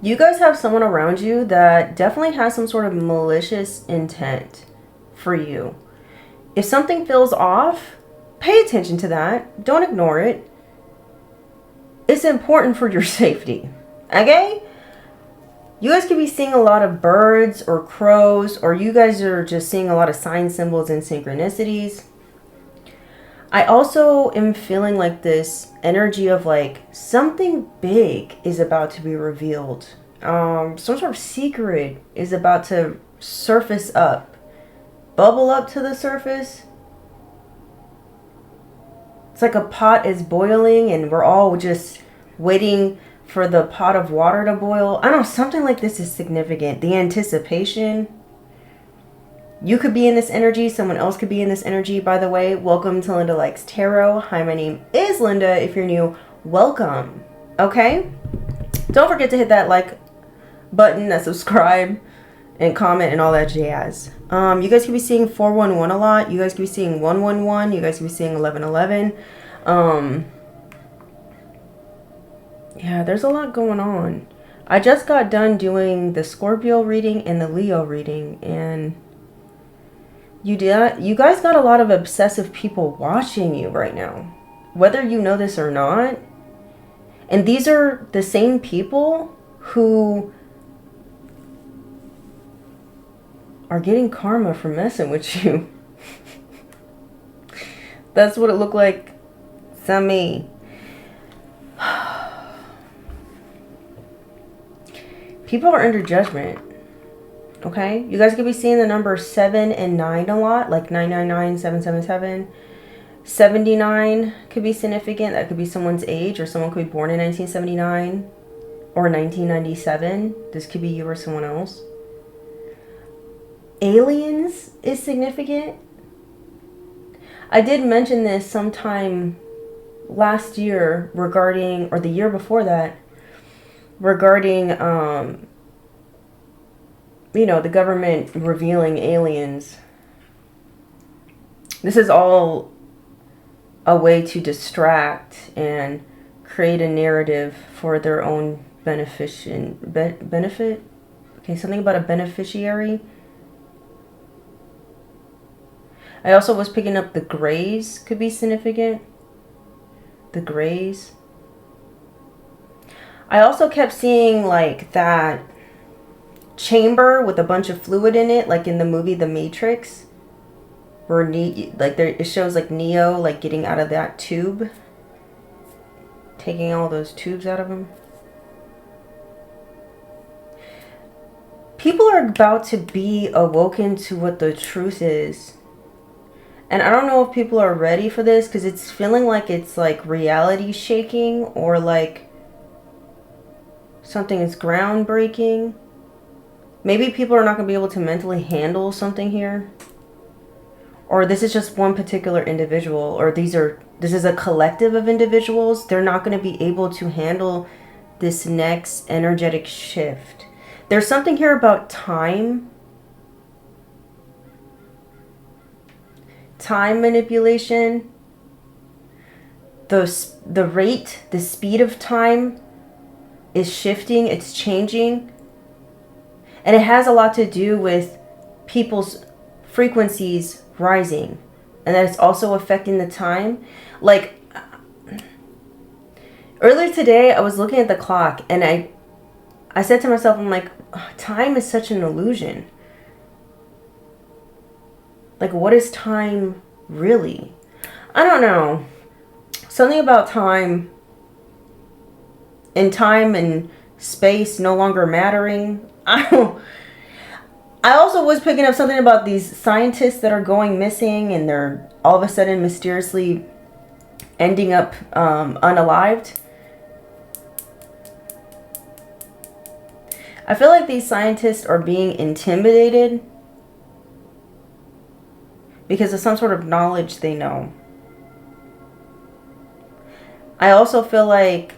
You guys have someone around you that definitely has some sort of malicious intent for you. If something feels off, pay attention to that. Don't ignore it. It's important for your safety. Okay? You guys could be seeing a lot of birds or crows, or you guys are just seeing a lot of sign symbols and synchronicities. I also am feeling like this energy of like something big is about to be revealed. Some sort of secret is about to surface up, bubble up to the surface. It's like a pot is boiling and we're all just waiting for the pot of water to boil. I don't know, something like this is significant. The anticipation. You could be in this energy. Someone else could be in this energy. By the way, welcome to Linda Likes Tarot. Hi, my name is Linda. If you're new, welcome. Okay? Don't forget to hit that like button, that subscribe, and comment and all that jazz. You guys could be seeing 411 a lot. You guys could be seeing 111. You guys could be seeing 1111. Yeah, there's a lot going on. I just got done doing the Scorpio reading and the Leo reading, and you guys got a lot of obsessive people watching you right now, whether you know this or not. And these are the same people who are getting karma for messing with you. That's what it looked like to me. People are under judgment. Okay? You guys could be seeing the number 7 and 9 a lot, like 999, 777. 79 could be significant. That could be someone's age, or someone could be born in 1979 or 1997. This could be you or someone else. Aliens is significant. I did mention this sometime last year regarding, or the year before that, regarding, you know, the government revealing aliens. This is all a way to distract and create a narrative for their own benefit. Okay, something about a beneficiary. I also was picking up the grays could be significant. The grays. I also kept seeing like that chamber with a bunch of fluid in it, like in the movie The Matrix, where it shows like Neo like getting out of that tube, taking all those tubes out of him. People are about to be awoken to what the truth is. And I don't know if people are ready for this, because it's feeling like it's like reality shaking, or like something is groundbreaking. Maybe people are not going to be able to mentally handle something here. Or this is just one particular individual, or this is a collective of individuals. They're not going to be able to handle this next energetic shift. There's something here about time. Time manipulation. The rate, the speed of time is shifting. It's changing. And it has a lot to do with people's frequencies rising. And that it's also affecting the time. Like, earlier today, I was looking at the clock, and I said to myself, I'm like, time is such an illusion. Like, what is time really? I don't know. Something about time and space no longer mattering. I also was picking up something about these scientists that are going missing, and they're all of a sudden mysteriously ending up unalived. I feel like these scientists are being intimidated because of some sort of knowledge they know. I also feel like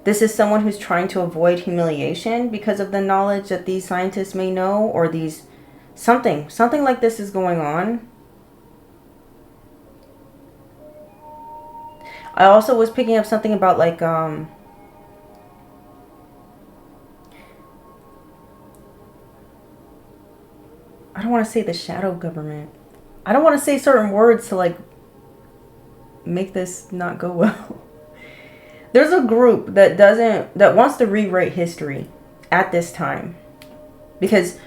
this is someone who's trying to avoid humiliation because of the knowledge that these scientists may know, or something like this is going on. I also was picking up something about like I don't want to say the shadow government. I don't want to say certain words to like make this not go well. There's a group that wants to rewrite history at this time. Because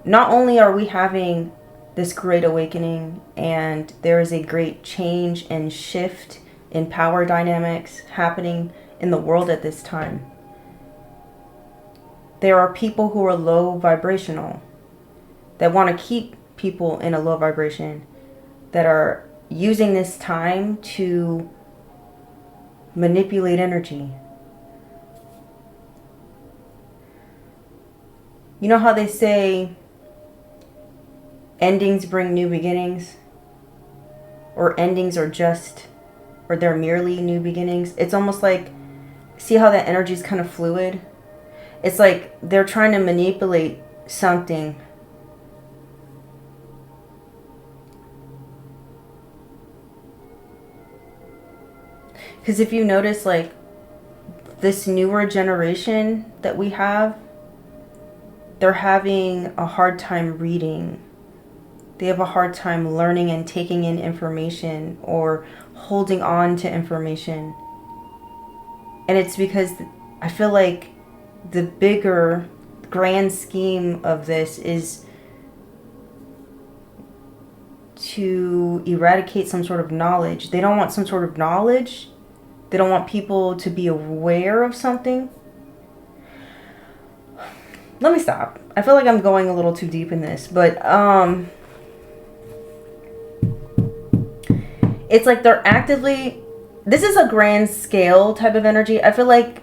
not only are we having this great awakening and there is a great change and shift in power dynamics happening in the world at this time, there are people who are low vibrational that want to keep people in a low vibration, that are using this time to manipulate energy. You know how they say endings bring new beginnings? Or endings are just, or they're merely new beginnings? It's almost like, see how that energy is kind of fluid? It's like they're trying to manipulate something. Because if you notice, like, this newer generation that we have, they're having a hard time reading. They have a hard time learning and taking in information or holding on to information. And it's because I feel like the bigger grand scheme of this is to eradicate some sort of knowledge. They don't want some sort of knowledge. They don't want people to be aware of something. Let me stop. I feel like I'm going a little too deep in this, but it's like they're actively, this is a grand scale type of energy. I feel like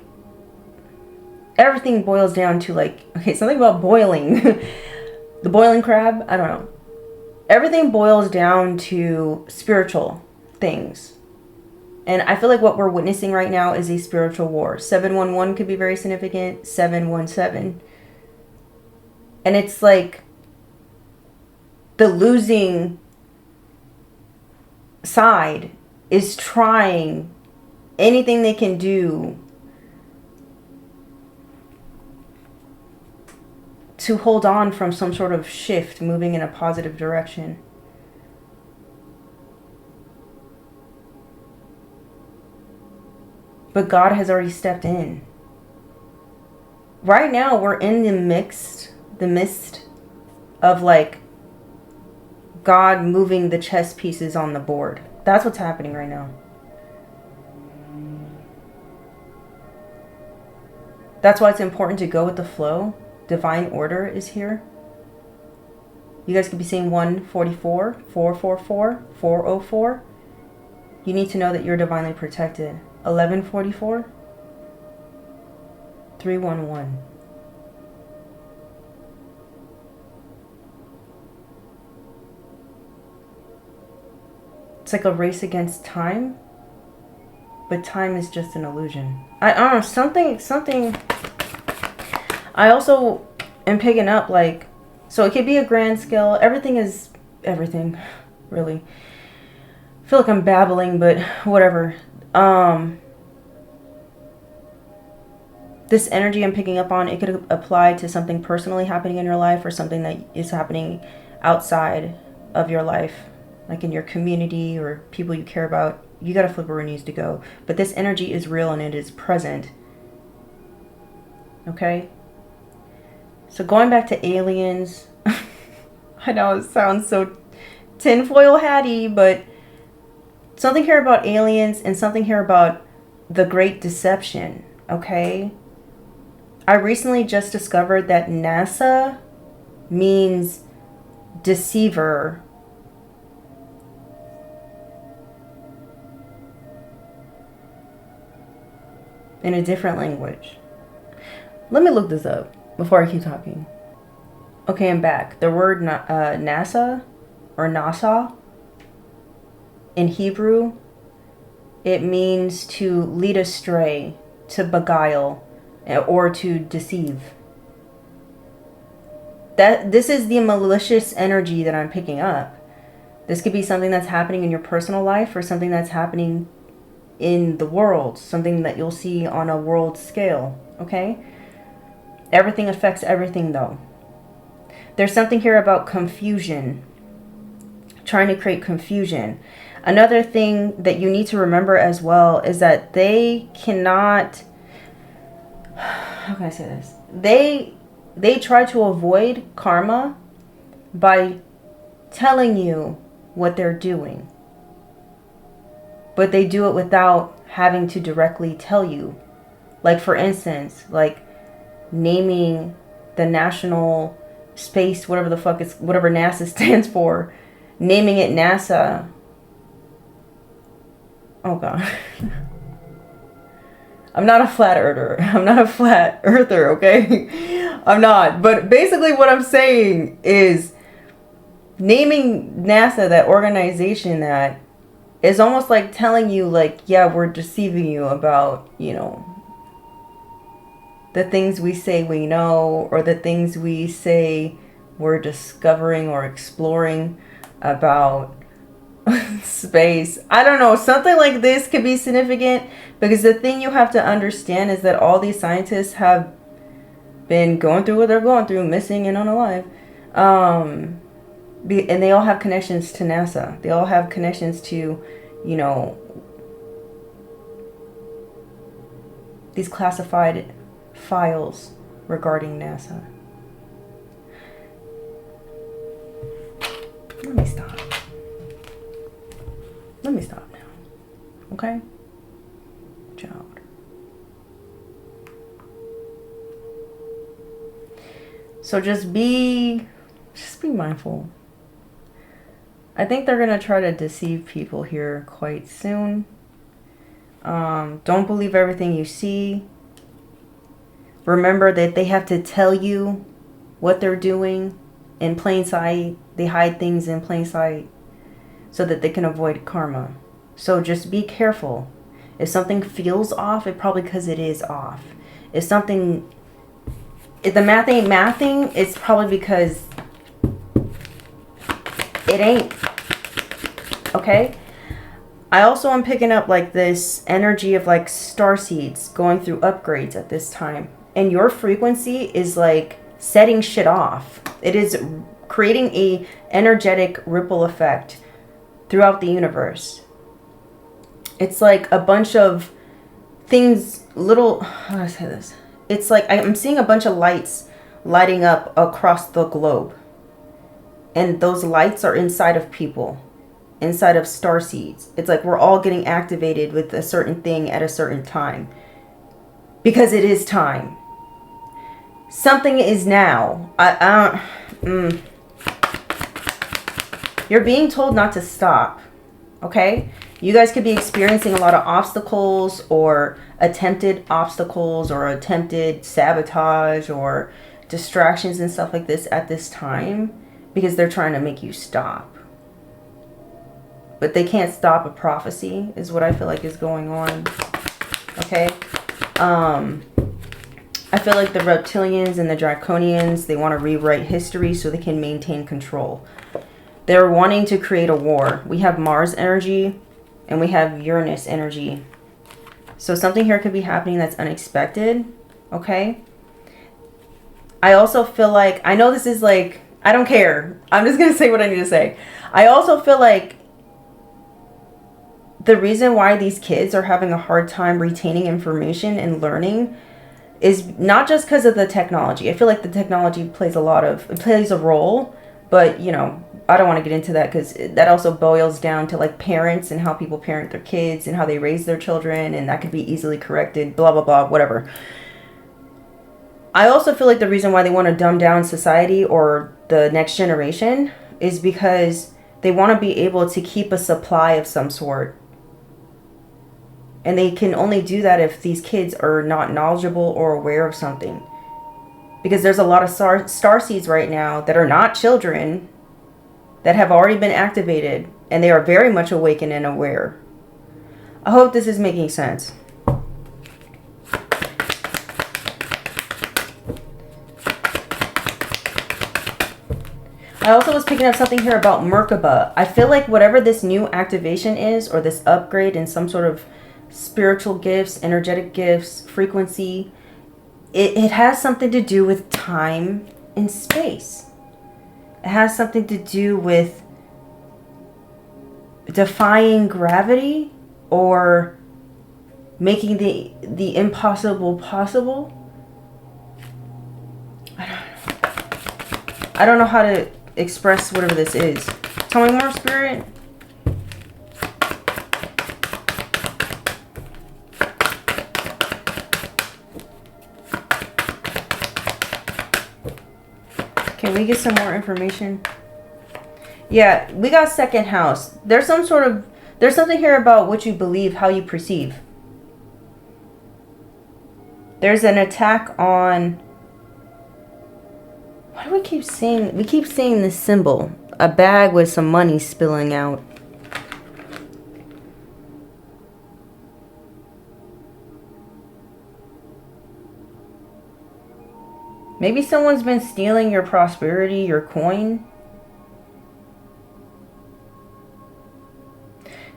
everything boils down to like, okay, something about boiling. The boiling crab, I don't know. Everything boils down to spiritual things. And I feel like what we're witnessing right now is a spiritual war. 711 could be very significant. 717. And it's like the losing side is trying anything they can do to hold on from some sort of shift moving in a positive direction. But God has already stepped in. Right now, we're in the mist of like God moving the chess pieces on the board. That's what's happening right now. That's why it's important to go with the flow. Divine order is here. You guys could be saying 144, 444, 404. You need to know that you're divinely protected. 1144, 311. It's like a race against time, but time is just an illusion. I don't know, something. I also am picking up like, so it could be a grand scale. Everything is everything, really. I feel like I'm babbling, but whatever. This energy I'm picking up on, it could apply to something personally happening in your life or something that is happening outside of your life, like in your community or people you care about. You gotta flip where it needs to go. But this energy is real and it is present. Okay? So going back to aliens, I know it sounds so tinfoil hatty, but something here about aliens and something here about the Great Deception, okay? I recently just discovered that NASA means deceiver. In a different language. Let me look this up before I keep talking. Okay, I'm back. The word NASA or NASA in Hebrew, it means to lead astray, to beguile, or to deceive. This is the malicious energy that I'm picking up. This could be something that's happening in your personal life or something that's happening in the world, something that you'll see on a world scale, okay? Everything affects everything though. There's something here about confusion, trying to create confusion. Another thing that you need to remember as well is that they cannot, how can I say this? They try to avoid karma by telling you what they're doing. But they do it without having to directly tell you. Like, for instance, like naming the national space, whatever the fuck is, whatever NASA stands for, naming it NASA. Oh God. I'm not a flat earther. I'm not a flat earther, okay? I'm not. But basically what I'm saying is naming NASA, that organization, that is almost like telling you, like, yeah, we're deceiving you about, you know, the things we say we know, or the things we say we're discovering or exploring about space. I don't know. Something like this could be significant, because the thing you have to understand is that all these scientists have been going through what they're going through, missing and unalive. And they all have connections to NASA. They all have connections to, you know, these classified files regarding NASA. Let me stop. Let me stop now. Okay? Child. So just be mindful. I think they're going to try to deceive people here quite soon. Don't believe everything you see. Remember that they have to tell you what they're doing in plain sight. They hide things in plain sight so that they can avoid karma. So just be careful. If something feels off, it's probably because it is off. If the math ain't mathing, it's probably because it ain't. Okay? I also am picking up like this energy of like star seeds going through upgrades at this time. And your frequency is like setting shit off. It is creating a energetic ripple effect throughout the universe. It's like a bunch of things, little, how do I say this? It's like I'm seeing a bunch of lights lighting up across the globe. And those lights are inside of people, inside of star seeds. It's like we're all getting activated with a certain thing at a certain time. Because it is time. Something is now. You're being told not to stop. Okay? You guys could be experiencing a lot of obstacles, or attempted obstacles, or attempted sabotage, or distractions and stuff like this at this time, because they're trying to make you stop. But they can't stop a prophecy, is what I feel like is going on. Okay? I feel like the reptilians and the draconians, they want to rewrite history so they can maintain control. They're wanting to create a war. We have Mars energy and we have Uranus energy. So something here could be happening that's unexpected. Okay? I also feel like, I know this is like, I don't care. I'm just going to say what I need to say. I also feel like the reason why these kids are having a hard time retaining information and learning is not just because of the technology. I feel like the technology plays a role, but you know, I don't want to get into that because that also boils down to like parents and how people parent their kids and how they raise their children, and that could be easily corrected, blah, blah, blah, whatever. I also feel like the reason why they want to dumb down society or the next generation is because they want to be able to keep a supply of some sort. And they can only do that if these kids are not knowledgeable or aware of something. Because there's a lot of star seeds right now that are not children that have already been activated. And they are very much awakened and aware. I hope this is making sense. I also was picking up something here about Merkaba. I feel like whatever this new activation is, or this upgrade in some sort of spiritual gifts, energetic gifts, frequency, it has something to do with time and space. It has something to do with defying gravity or making the impossible possible. I don't know how to express whatever this is. Tell me more, Spirit. Can we get some more information? Yeah, we got second house. There's something here about what you believe, how you perceive. There's an attack on... Why do we keep seeing... We keep seeing this symbol. A bag with some money spilling out. Maybe someone's been stealing your prosperity, your coin.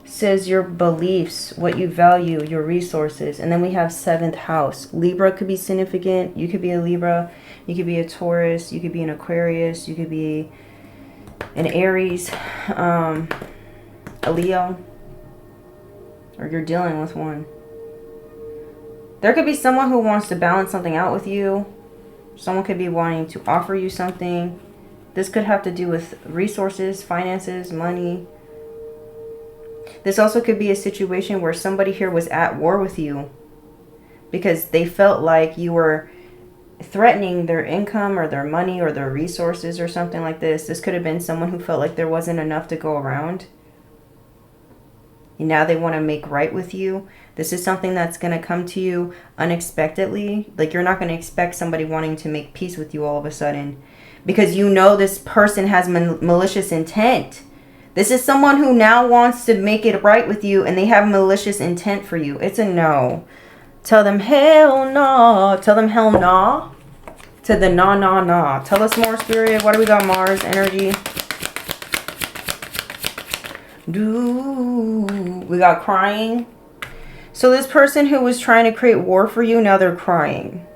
Says your beliefs, what you value, your resources. And then we have seventh house. Libra could be significant. You could be a Libra. You could be a Taurus. You could be an Aquarius. You could be an Aries. A Leo. Or you're dealing with one. There could be someone who wants to balance something out with you. Someone could be wanting to offer you something. This could have to do with resources, finances, money. This also could be a situation where somebody here was at war with you because they felt like you were threatening their income or their money or their resources or something like this. This could have been someone who felt like there wasn't enough to go around. And now they want to make right with you. This is something that's going to come to you unexpectedly. Like, you're not going to expect somebody wanting to make peace with you all of a sudden because you know this person has malicious intent. This is someone who now wants to make it right with you and they have malicious intent for you. It's a no. Tell them hell no. Tell them hell no. To the no, no, no. Tell us more, Spirit. What do we got? Mars energy. We got crying. So this person who was trying to create war for you, now they're crying.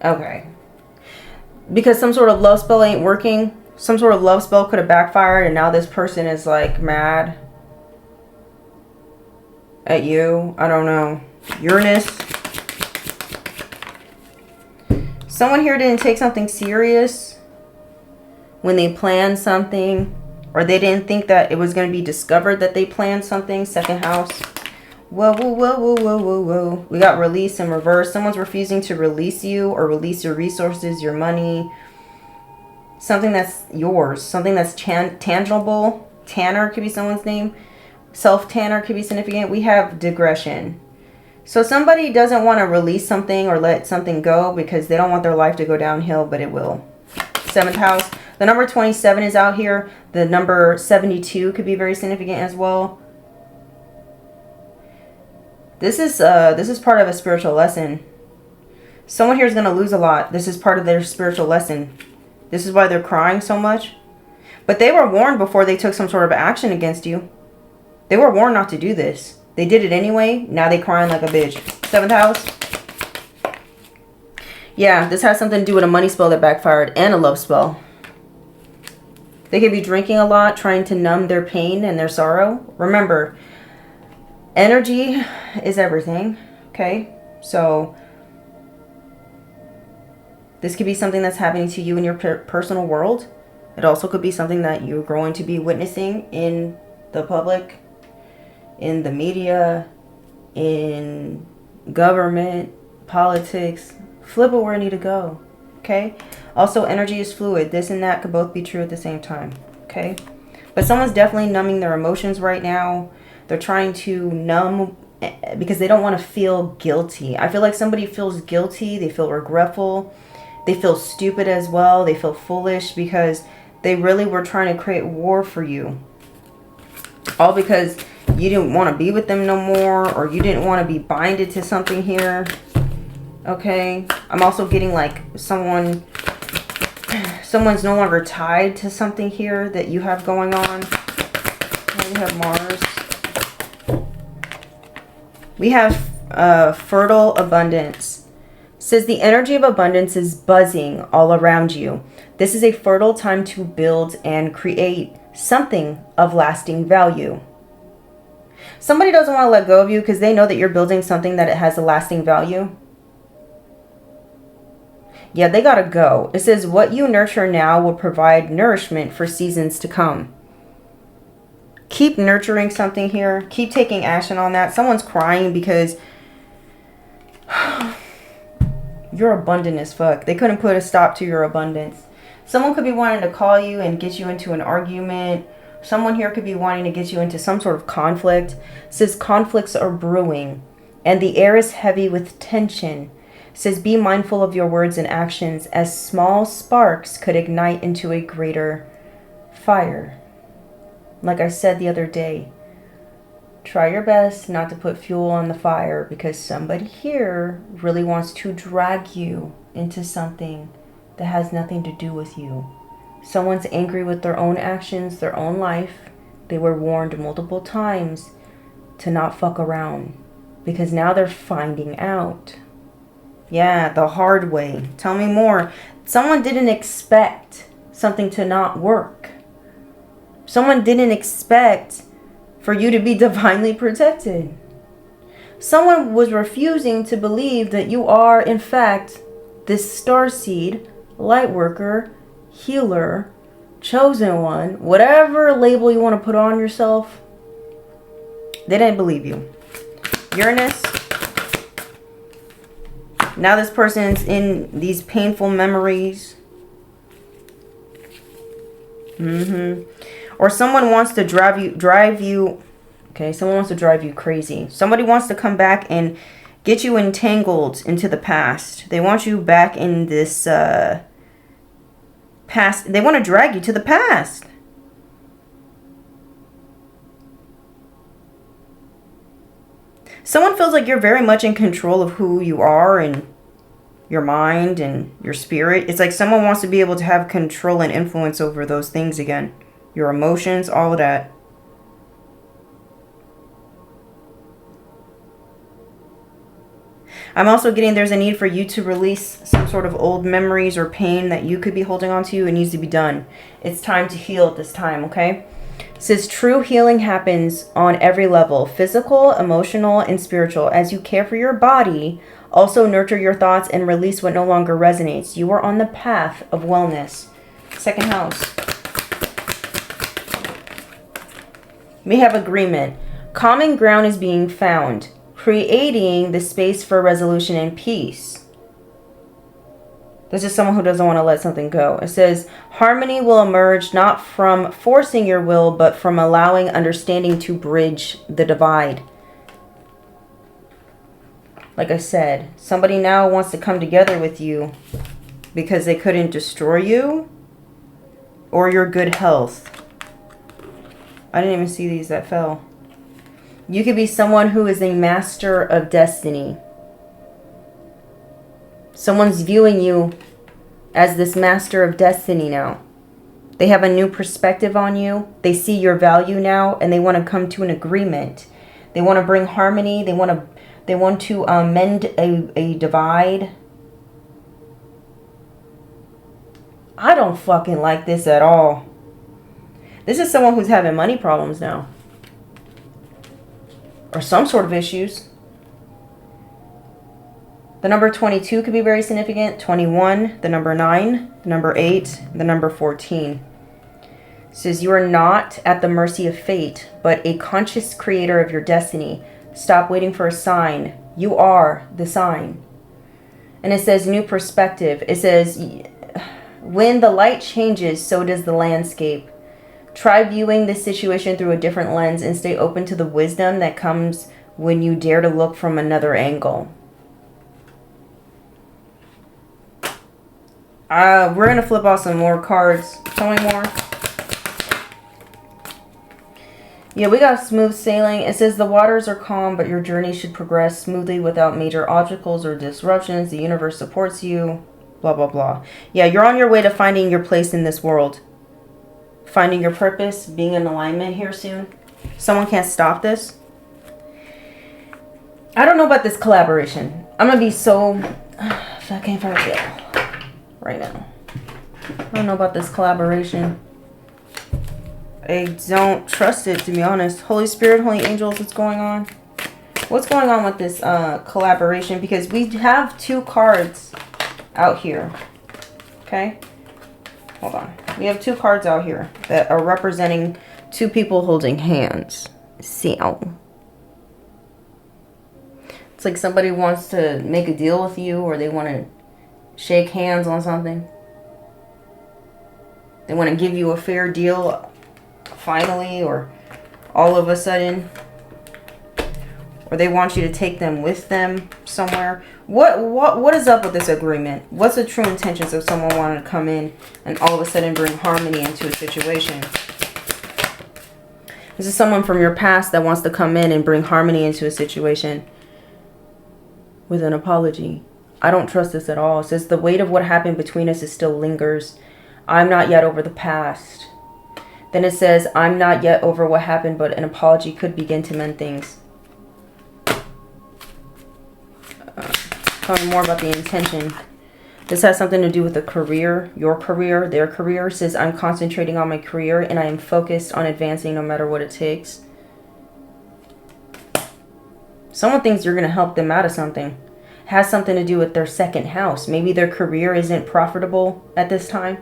Okay. Because some sort of love spell ain't working. Some sort of love spell could have backfired and now this person is like mad at you. I don't know. Uranus. Someone here didn't take something serious when they planned something, or they didn't think that it was going to be discovered that they planned something. Second house. Whoa, whoa, whoa, whoa, whoa, whoa, whoa. We got release in reverse. Someone's refusing to release you or release your resources, your money. Something that's yours. Something that's tangible. Tanner could be someone's name. Self-tanner could be significant. We have digression. So somebody doesn't want to release something or let something go because they don't want their life to go downhill, but it will. Seventh house. The number 27 is out here. The number 72 could be very significant as well. This is part of a spiritual lesson. Someone here is going to lose a lot. This is part of their spiritual lesson. This is why they're crying so much. But they were warned before they took some sort of action against you. They were warned not to do this. They did it anyway. Now they crying like a bitch. Seventh house. Yeah, this has something to do with a money spell that backfired and a love spell. They could be drinking a lot, trying to numb their pain and their sorrow. Remember, energy is everything. Okay? So this could be something that's happening to you in your personal world. It also could be something that you're going to be witnessing in the public, in the media, in government, politics. Flip it where I need to go. Okay? Also, energy is fluid. This and that could both be true at the same time. Okay? But someone's definitely numbing their emotions right now. They're trying to numb because they don't want to feel guilty. I feel like somebody feels guilty. They feel regretful. They feel stupid as well. They feel foolish because they really were trying to create war for you. All because you didn't want to be with them no more, or you didn't want to be binded to something here. Okay? I'm also getting like someone's no longer tied to something here that you have going on. We have Mars. We have fertile abundance. Says the energy of abundance is buzzing all around you. This is a fertile time to build and create something of lasting value. Somebody doesn't want to let go of you because they know that you're building something that it has a lasting value. Yeah, they gotta go. It says what you nurture now will provide nourishment for seasons to come. Keep nurturing something here. Keep taking action on that. Someone's crying because you're abundant as fuck. They couldn't put a stop to your abundance. Someone could be wanting to call you and get you into an argument. Someone here could be wanting to get you into some sort of conflict. It says conflicts are brewing and the air is heavy with tension. It says be mindful of your words and actions as small sparks could ignite into a greater fire. Like I said the other day, try your best not to put fuel on the fire because somebody here really wants to drag you into something that has nothing to do with you. Someone's angry with their own actions, their own life. They were warned multiple times to not fuck around because now they're finding out. Yeah, the hard way. Tell me more. Someone didn't expect something to not work. Someone didn't expect for you to be divinely protected. Someone was refusing to believe that you are, in fact, this starseed, light worker, healer, chosen one, whatever label you want to put on yourself. They didn't believe you. Uranus. Now this person's in these painful memories. Or someone wants to drive you. Okay, someone wants to drive you crazy. Somebody wants to come back and get you entangled into the past. They want you back in this past. They want to drag you to the past. Someone feels like you're very much in control of who you are and your mind and your spirit. It's like someone wants to be able to have control and influence over those things again. Your emotions, all of that. I'm also getting there's a need for you to release some sort of old memories or pain that you could be holding on to. It needs to be done. It's time to heal at this time, okay? It says true healing happens on every level, physical, emotional, and spiritual. As you care for your body, also nurture your thoughts and release what no longer resonates. You are on the path of wellness. Second house. We have agreement. Common ground is being found, creating the space for resolution and peace. This is someone who doesn't want to let something go. It says, harmony will emerge not from forcing your will, but from allowing understanding to bridge the divide. Like I said, somebody now wants to come together with you because they couldn't destroy you or your good health. I didn't even see these that fell. You could be someone who is a master of destiny. Someone's viewing you as this master of destiny now. They have a new perspective on you. They see your value now and they want to come to an agreement. They want to bring harmony. They want to mend a divide. I don't fucking like this at all. This is someone who's having money problems now. Or some sort of issues. The number 22 could be very significant. 21, the number 9, the number 8, the number 14. It says you are not at the mercy of fate, but a conscious creator of your destiny. Stop waiting for a sign. You are the sign. And it says new perspective. It says when the light changes, so does the landscape. Try viewing this situation through a different lens and stay open to the wisdom that comes when you dare to look from another angle. We're going to flip out some more cards. Tell me more. Yeah, we got smooth sailing. It says the waters are calm, but your journey should progress smoothly without major obstacles or disruptions. The universe supports you. Blah, blah, blah. Yeah, you're on your way to finding your place in this world. Finding your purpose, being in alignment here soon. Someone can't stop this. I don't know about this collaboration. I'm going to be so... Second Foretell. Right now. I don't know about this collaboration. I don't trust it, to be honest. Holy Spirit, Holy Angels, what's going on? What's going on with this collaboration? Because we have 2 cards out here. Okay? Hold on. We have 2 cards out here that are representing 2 people holding hands. So it's like somebody wants to make a deal with you, or they want to shake hands on something. They want to give you a fair deal finally, or all of a sudden. Or they want you to take them with them somewhere. What is up with this agreement? What's the true intentions of someone wanting to come in and all of a sudden bring harmony into a situation? This is someone from your past that wants to come in and bring harmony into a situation with an apology. I don't trust this at all. It says the weight of what happened between us is still lingers. I'm not yet over the past. Then it says, I'm not yet over what happened, but an apology could begin to mend things. Tell me more about the intention. This has something to do with the career, your career, their career. It says, I'm concentrating on my career and I am focused on advancing no matter what it takes. Someone thinks you're going to help them out of something. It has something to do with their second house. Maybe their career isn't profitable at this time.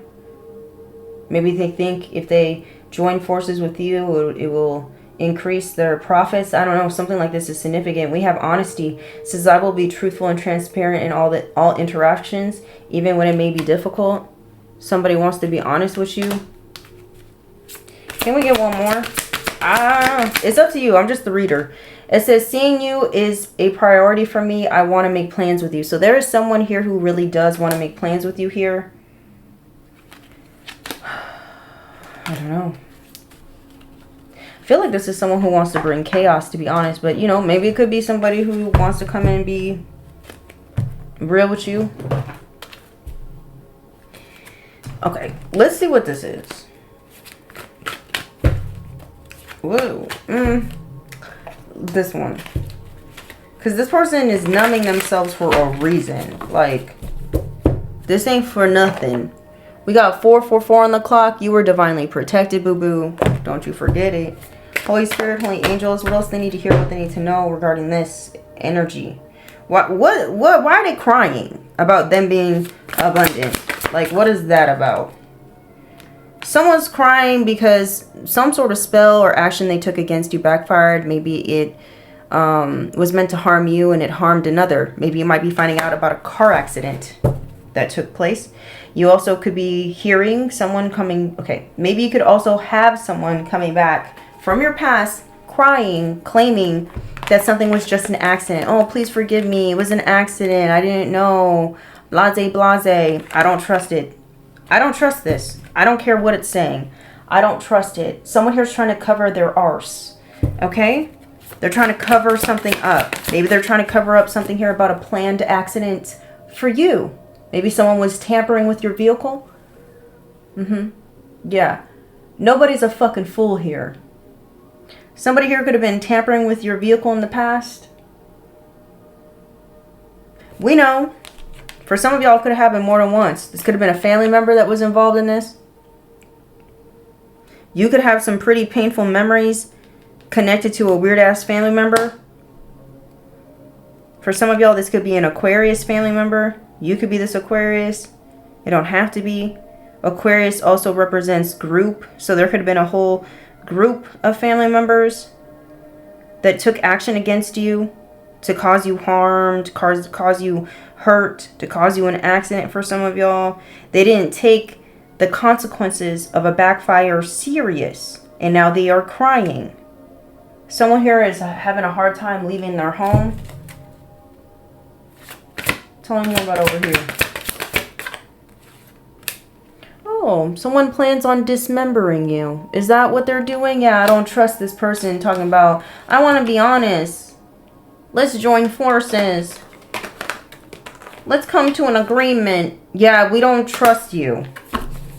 Maybe they think if they join forces with you, it will increase their profits. I don't know. Something like this is significant. We have honesty. It says, I will be truthful and transparent in all interactions, even when it may be difficult. Somebody wants to be honest with you. Can we get one more? It's up to you. I'm just the reader. It says, seeing you is a priority for me. I want to make plans with you. So there is someone here who really does want to make plans with you here. I don't know. I feel like this is someone who wants to bring chaos, to be honest. But, you know, maybe it could be somebody who wants to come in and be real with you. Okay, let's see what this is. Whoa. This one. Because this person is numbing themselves for a reason. Like, this ain't for nothing. We got 444 on the clock. You were divinely protected, boo-boo. Don't you forget it. Holy Spirit, Holy Angels, what else they need to hear, what they need to know regarding this energy? Why are they crying about them being abundant? Like, what is that about? Someone's crying because some sort of spell or action they took against you backfired. Maybe it was meant to harm you and it harmed another. Maybe you might be finding out about a car accident that took place. You also could be hearing someone coming. Okay, maybe you could also have someone coming back from your past crying, claiming that something was just an accident. Oh, please forgive me. It was an accident. I didn't know. Blase, blase. I don't trust it. I don't trust this. I don't care what it's saying. I don't trust it. Someone here's trying to cover their arse. Okay? They're trying to cover something up. Maybe they're trying to cover up something here about a planned accident for you. Maybe someone was tampering with your vehicle. Yeah. Nobody's a fucking fool here. Somebody here could have been tampering with your vehicle in the past. We know. For some of y'all, it could have happened more than once. This could have been a family member that was involved in this. You could have some pretty painful memories connected to a weird-ass family member. For some of y'all, this could be an Aquarius family member. You could be this Aquarius. You don't have to be. Aquarius also represents group. So there could have been a whole group of family members that took action against you to cause you harm, to cause you hurt, to cause you an accident. For some of y'all, they didn't take the consequences of a backfire serious, and now they are crying. Someone here is having a hard time leaving their home. Tell me more about over here. Oh, someone plans on dismembering you. Is that what they're doing? Yeah, I don't trust this person talking about, I want to be honest. Let's join forces. Let's come to an agreement. Yeah, we don't trust you.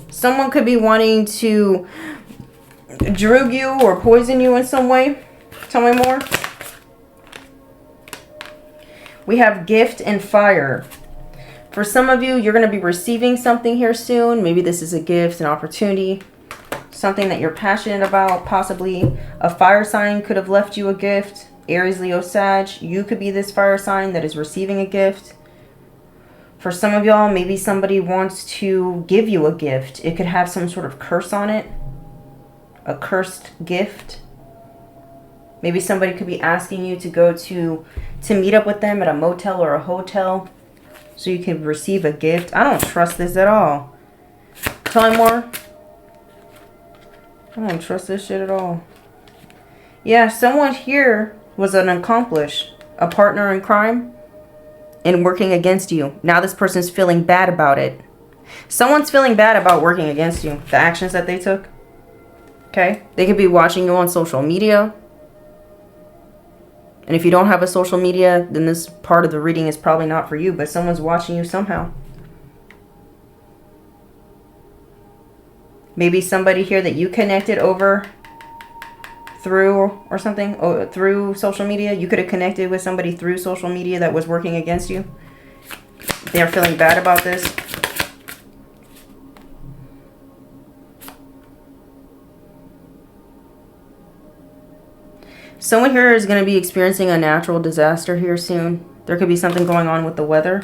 Someone could be wanting to drug you or poison you in some way. Tell me more. We have gift and fire. For some of you, you're going to be receiving something here soon. Maybe this is a gift, an opportunity, something that you're passionate about. Possibly a fire sign could have left you a gift. Aries, Leo, Sag. You could be this fire sign that is receiving a gift. For some of y'all, maybe somebody wants to give you a gift. It could have some sort of curse on it. A cursed gift. Maybe somebody could be asking you to go to meet up with them at a motel or a hotel so you can receive a gift. I don't trust this at all. Tell me more. I don't trust this shit at all. Yeah, someone here was an accomplice, a partner in crime, and working against you. Now this person's feeling bad about it. Someone's feeling bad about working against you. The actions that they took. Okay? They could be watching you on social media. And if you don't have a social media, then this part of the reading is probably not for you. But someone's watching you somehow. Maybe somebody here that you connected over through or something. Or through social media. You could have connected with somebody through social media that was working against you. They're feeling bad about this. Someone here is going to be experiencing a natural disaster here soon. There could be something going on with the weather.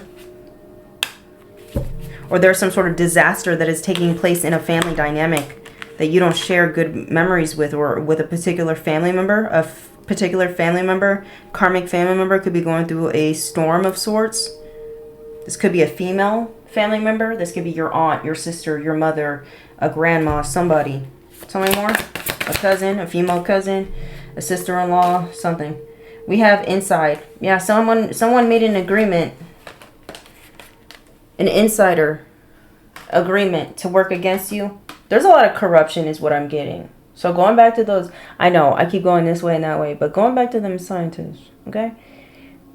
Or there's some sort of disaster that is taking place in a family dynamic that you don't share good memories with, or with a particular family member. A particular family member, karmic family member, could be going through a storm of sorts. This could be a female family member. This could be your aunt, your sister, your mother, a grandma, somebody. Tell me more. A cousin, a female cousin, a sister-in-law, something. We have inside. Yeah, someone made an agreement. An insider agreement to work against you. There's a lot of corruption is what I'm getting. So going back to those, I know I keep going this way and that way, but going back to them scientists, okay?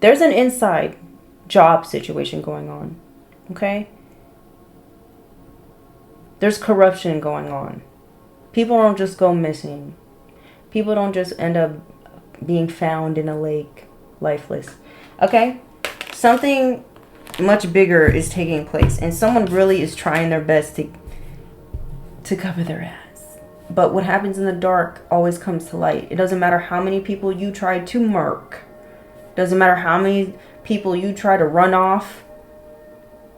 There's an inside job situation going on, okay? There's corruption going on. People don't just go missing. People don't just end up being found in a lake, lifeless. Okay? Something much bigger is taking place. And someone really is trying their best to cover their ass. But what happens in the dark always comes to light. It doesn't matter how many people you try to murk. It doesn't matter how many people you try to run off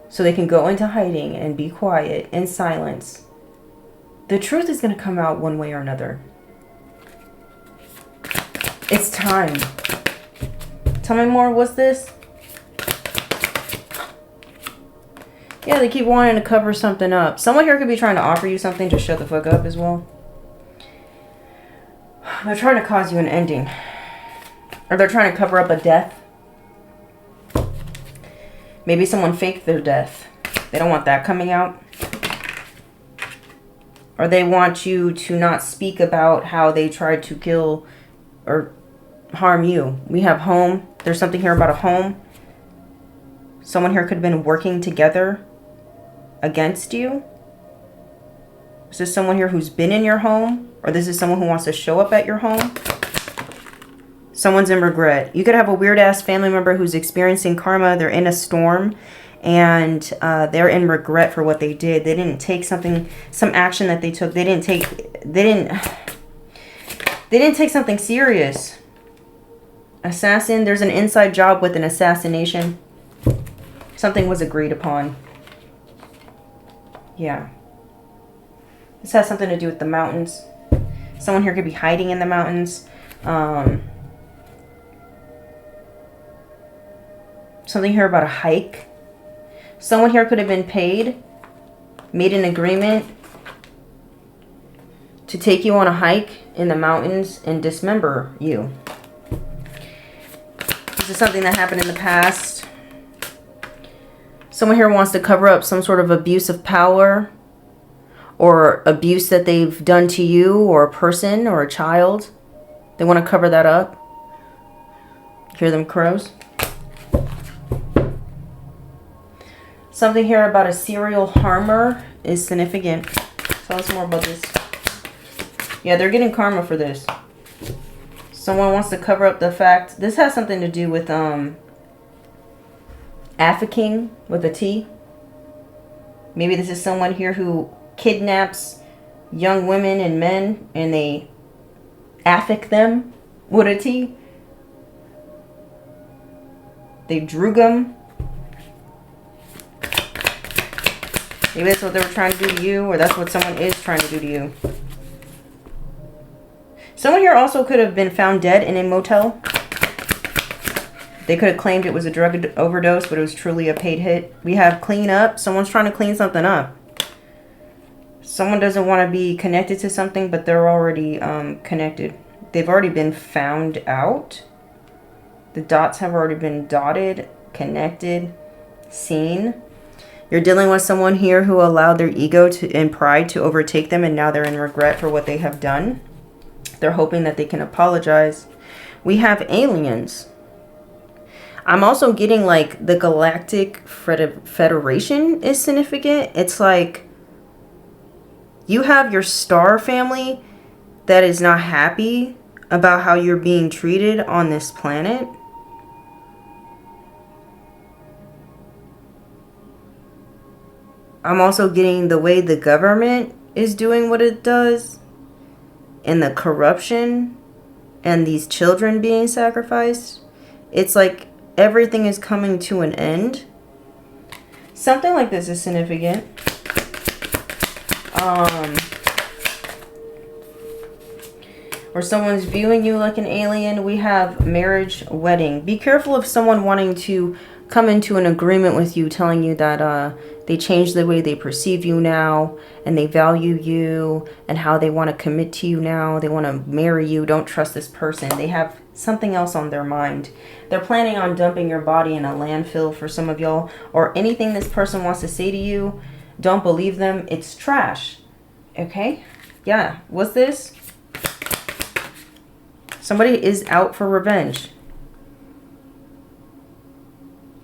so they can go into hiding and be quiet in silence. The truth is going to come out one way or another. It's time. Tell me more. What's this? Yeah, they keep wanting to cover something up. Someone here could be trying to offer you something to shut the fuck up as well. They're trying to cause you an ending. Or they're trying to cover up a death. Maybe someone faked their death. They don't want that coming out. Or they want you to not speak about how they tried to kill or harm you. We have home. There's something here about a home. Someone here could have been working together against you. Is this someone here who's been in your home? Or this is someone who wants to show up at your home? Someone's in regret. You could have a weird ass family member who's experiencing karma. They're in a storm and they're in regret for what they did. They didn't take some action that they took. They didn't take something serious. Assassin. There's an inside job with an assassination. Something was agreed upon. Yeah. This has something to do with the mountains. Someone here could be hiding in the mountains. Something here about a hike. Someone here could have been paid. Made an agreement to take you on a hike in the mountains and dismember you. This is something that happened in the past. Someone here wants to cover up some sort of abuse of power or abuse that they've done to you or a person or a child. They want to cover that up. Hear them crows? Something here about a serial harmer is significant. Tell us more about this. Yeah, they're getting karma for this. Someone wants to cover up the fact. This has something to do with afflicking with a T. Maybe this is someone here who kidnaps young women and men and they afflict them with a T. They drug them. Maybe that's what they were trying to do to you, or that's what someone is trying to do to you. Someone here also could have been found dead in a motel. They could have claimed it was a drug overdose, but it was truly a paid hit. We have clean up. Someone's trying to clean something up. Someone doesn't want to be connected to something, but they're already connected. They've already been found out. The dots have already been dotted, connected, seen. You're dealing with someone here who allowed their ego and pride to overtake them, and now they're in regret for what they have done. They're hoping that they can apologize. We have aliens. I'm also getting like the Galactic Federation is significant. It's like you have your star family that is not happy about how you're being treated on this planet. I'm also getting the way the government is doing what it does, and the corruption, and these children being sacrificed. It's like everything is coming to an end. Something like this is significant. Or someone's viewing you like an alien. We have marriage, wedding. Be careful of someone wanting to come into an agreement with you, telling you that they changed the way they perceive you now, and they value you, and how they want to commit to you now. They want to marry you. Don't trust this person. They have something else on their mind. They're planning on dumping your body in a landfill for some of y'all, or anything this person wants to say to you. Don't believe them. It's trash. Okay? Yeah. What's this? Somebody is out for revenge.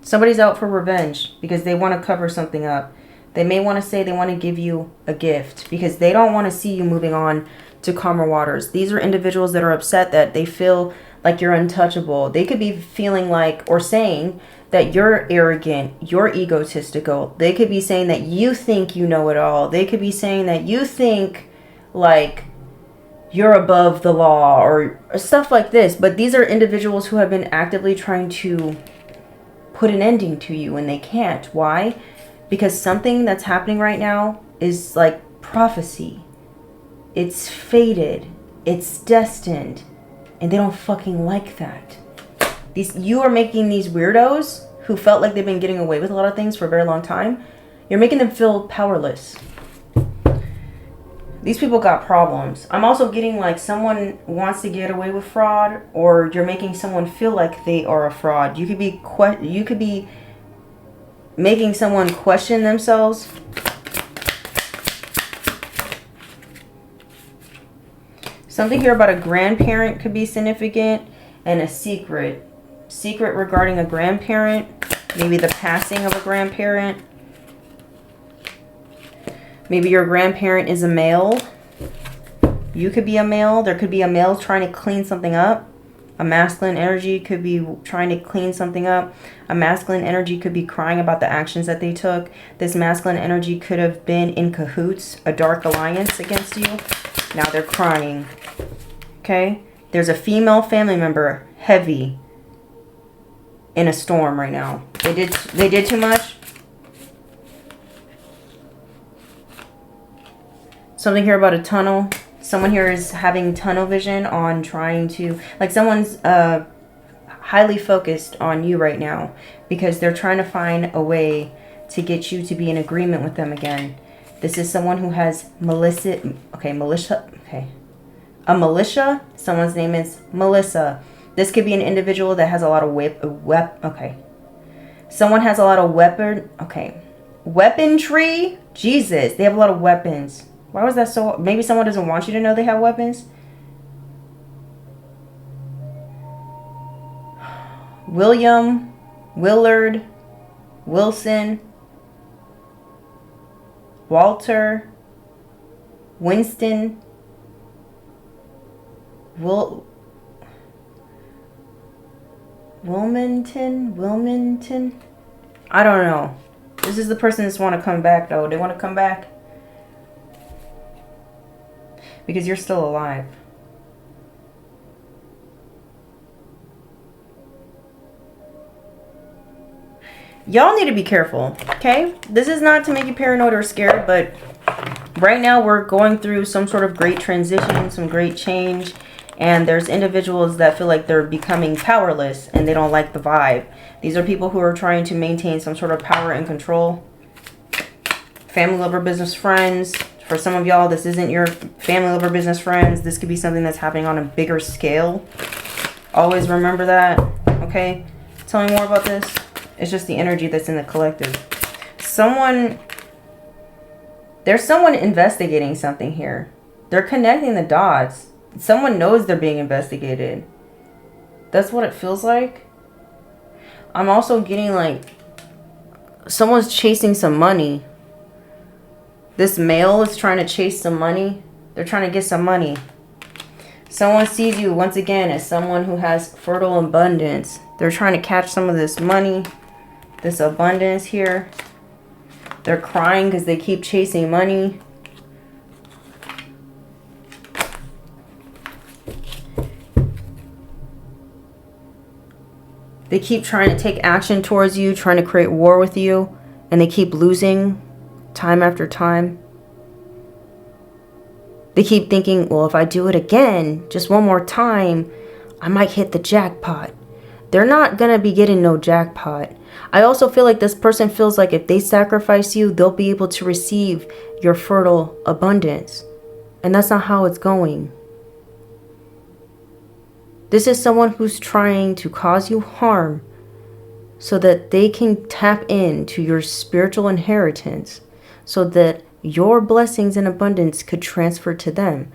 Somebody's out for revenge because they want to cover something up. They may want to say they want to give you a gift because they don't want to see you moving on to calmer waters. These are individuals that are upset that they feel like you're untouchable. They could be feeling like or saying that you're arrogant, you're egotistical. They could be saying that you think you know it all. They could be saying that you think like you're above the law or stuff like this. But these are individuals who have been actively trying to put an ending to you, and they can't. Why? Because something that's happening right now is like prophecy. It's fated. It's destined. And they don't fucking like that. You are making these weirdos who felt like they've been getting away with a lot of things for a very long time, you're making them feel powerless. These people got problems. I'm also getting like someone wants to get away with fraud, or you're making someone feel like they are a fraud. You could be making someone question themselves. Something here about a grandparent could be significant, and a secret regarding a grandparent, maybe the passing of a grandparent. Maybe your grandparent is a male. You could be a male. There could be a male trying to clean something up. A masculine energy could be trying to clean something up. A masculine energy could be crying about the actions that they took. This masculine energy could have been in cahoots, a dark alliance against you. Now they're crying. Okay? There's a female family member, heavy, in a storm right now. They did too much. Something here about a tunnel. Someone here is having tunnel vision on trying to, like someone's highly focused on you right now because they're trying to find a way to get you to be in agreement with them again. This is someone who has militia. A militia. Someone's name is Melissa. This could be an individual that has a lot of Someone has a lot of weaponry. Jesus, they have a lot of weapons. Why was that so? Maybe someone doesn't want you to know they have weapons. William, Willard, Wilson, Walter, Winston, Wilmington. I don't know. This is the person that's want to come back, though. They want to come back because you're still alive. Y'all need to be careful, okay? This is not to make you paranoid or scared, but right now we're going through some sort of great transition, some great change, and there's individuals that feel like they're becoming powerless and they don't like the vibe. These are people who are trying to maintain some sort of power and control. Family, lover, business, friends. For some of y'all, this isn't your family, lover, business, friends. This could be something that's happening on a bigger scale. Always remember that, okay? Tell me more about this. It's just the energy that's in the collective. There's someone investigating something here. They're connecting the dots. Someone knows they're being investigated. That's what it feels like. I'm also getting like someone's chasing some money. This male is trying to chase some money. They're trying to get some money. Someone sees you once again as someone who has fertile abundance. They're trying to catch some of this money, this abundance here. They're crying because they keep chasing money. They keep trying to take action towards you, trying to create war with you, and they keep losing time after time. They keep thinking, well, if I do it again, just one more time, I might hit the jackpot. They're not going to be getting no jackpot. I also feel like this person feels like if they sacrifice you, they'll be able to receive your fertile abundance. And that's not how it's going. This is someone who's trying to cause you harm so that they can tap into your spiritual inheritance so that your blessings and abundance could transfer to them.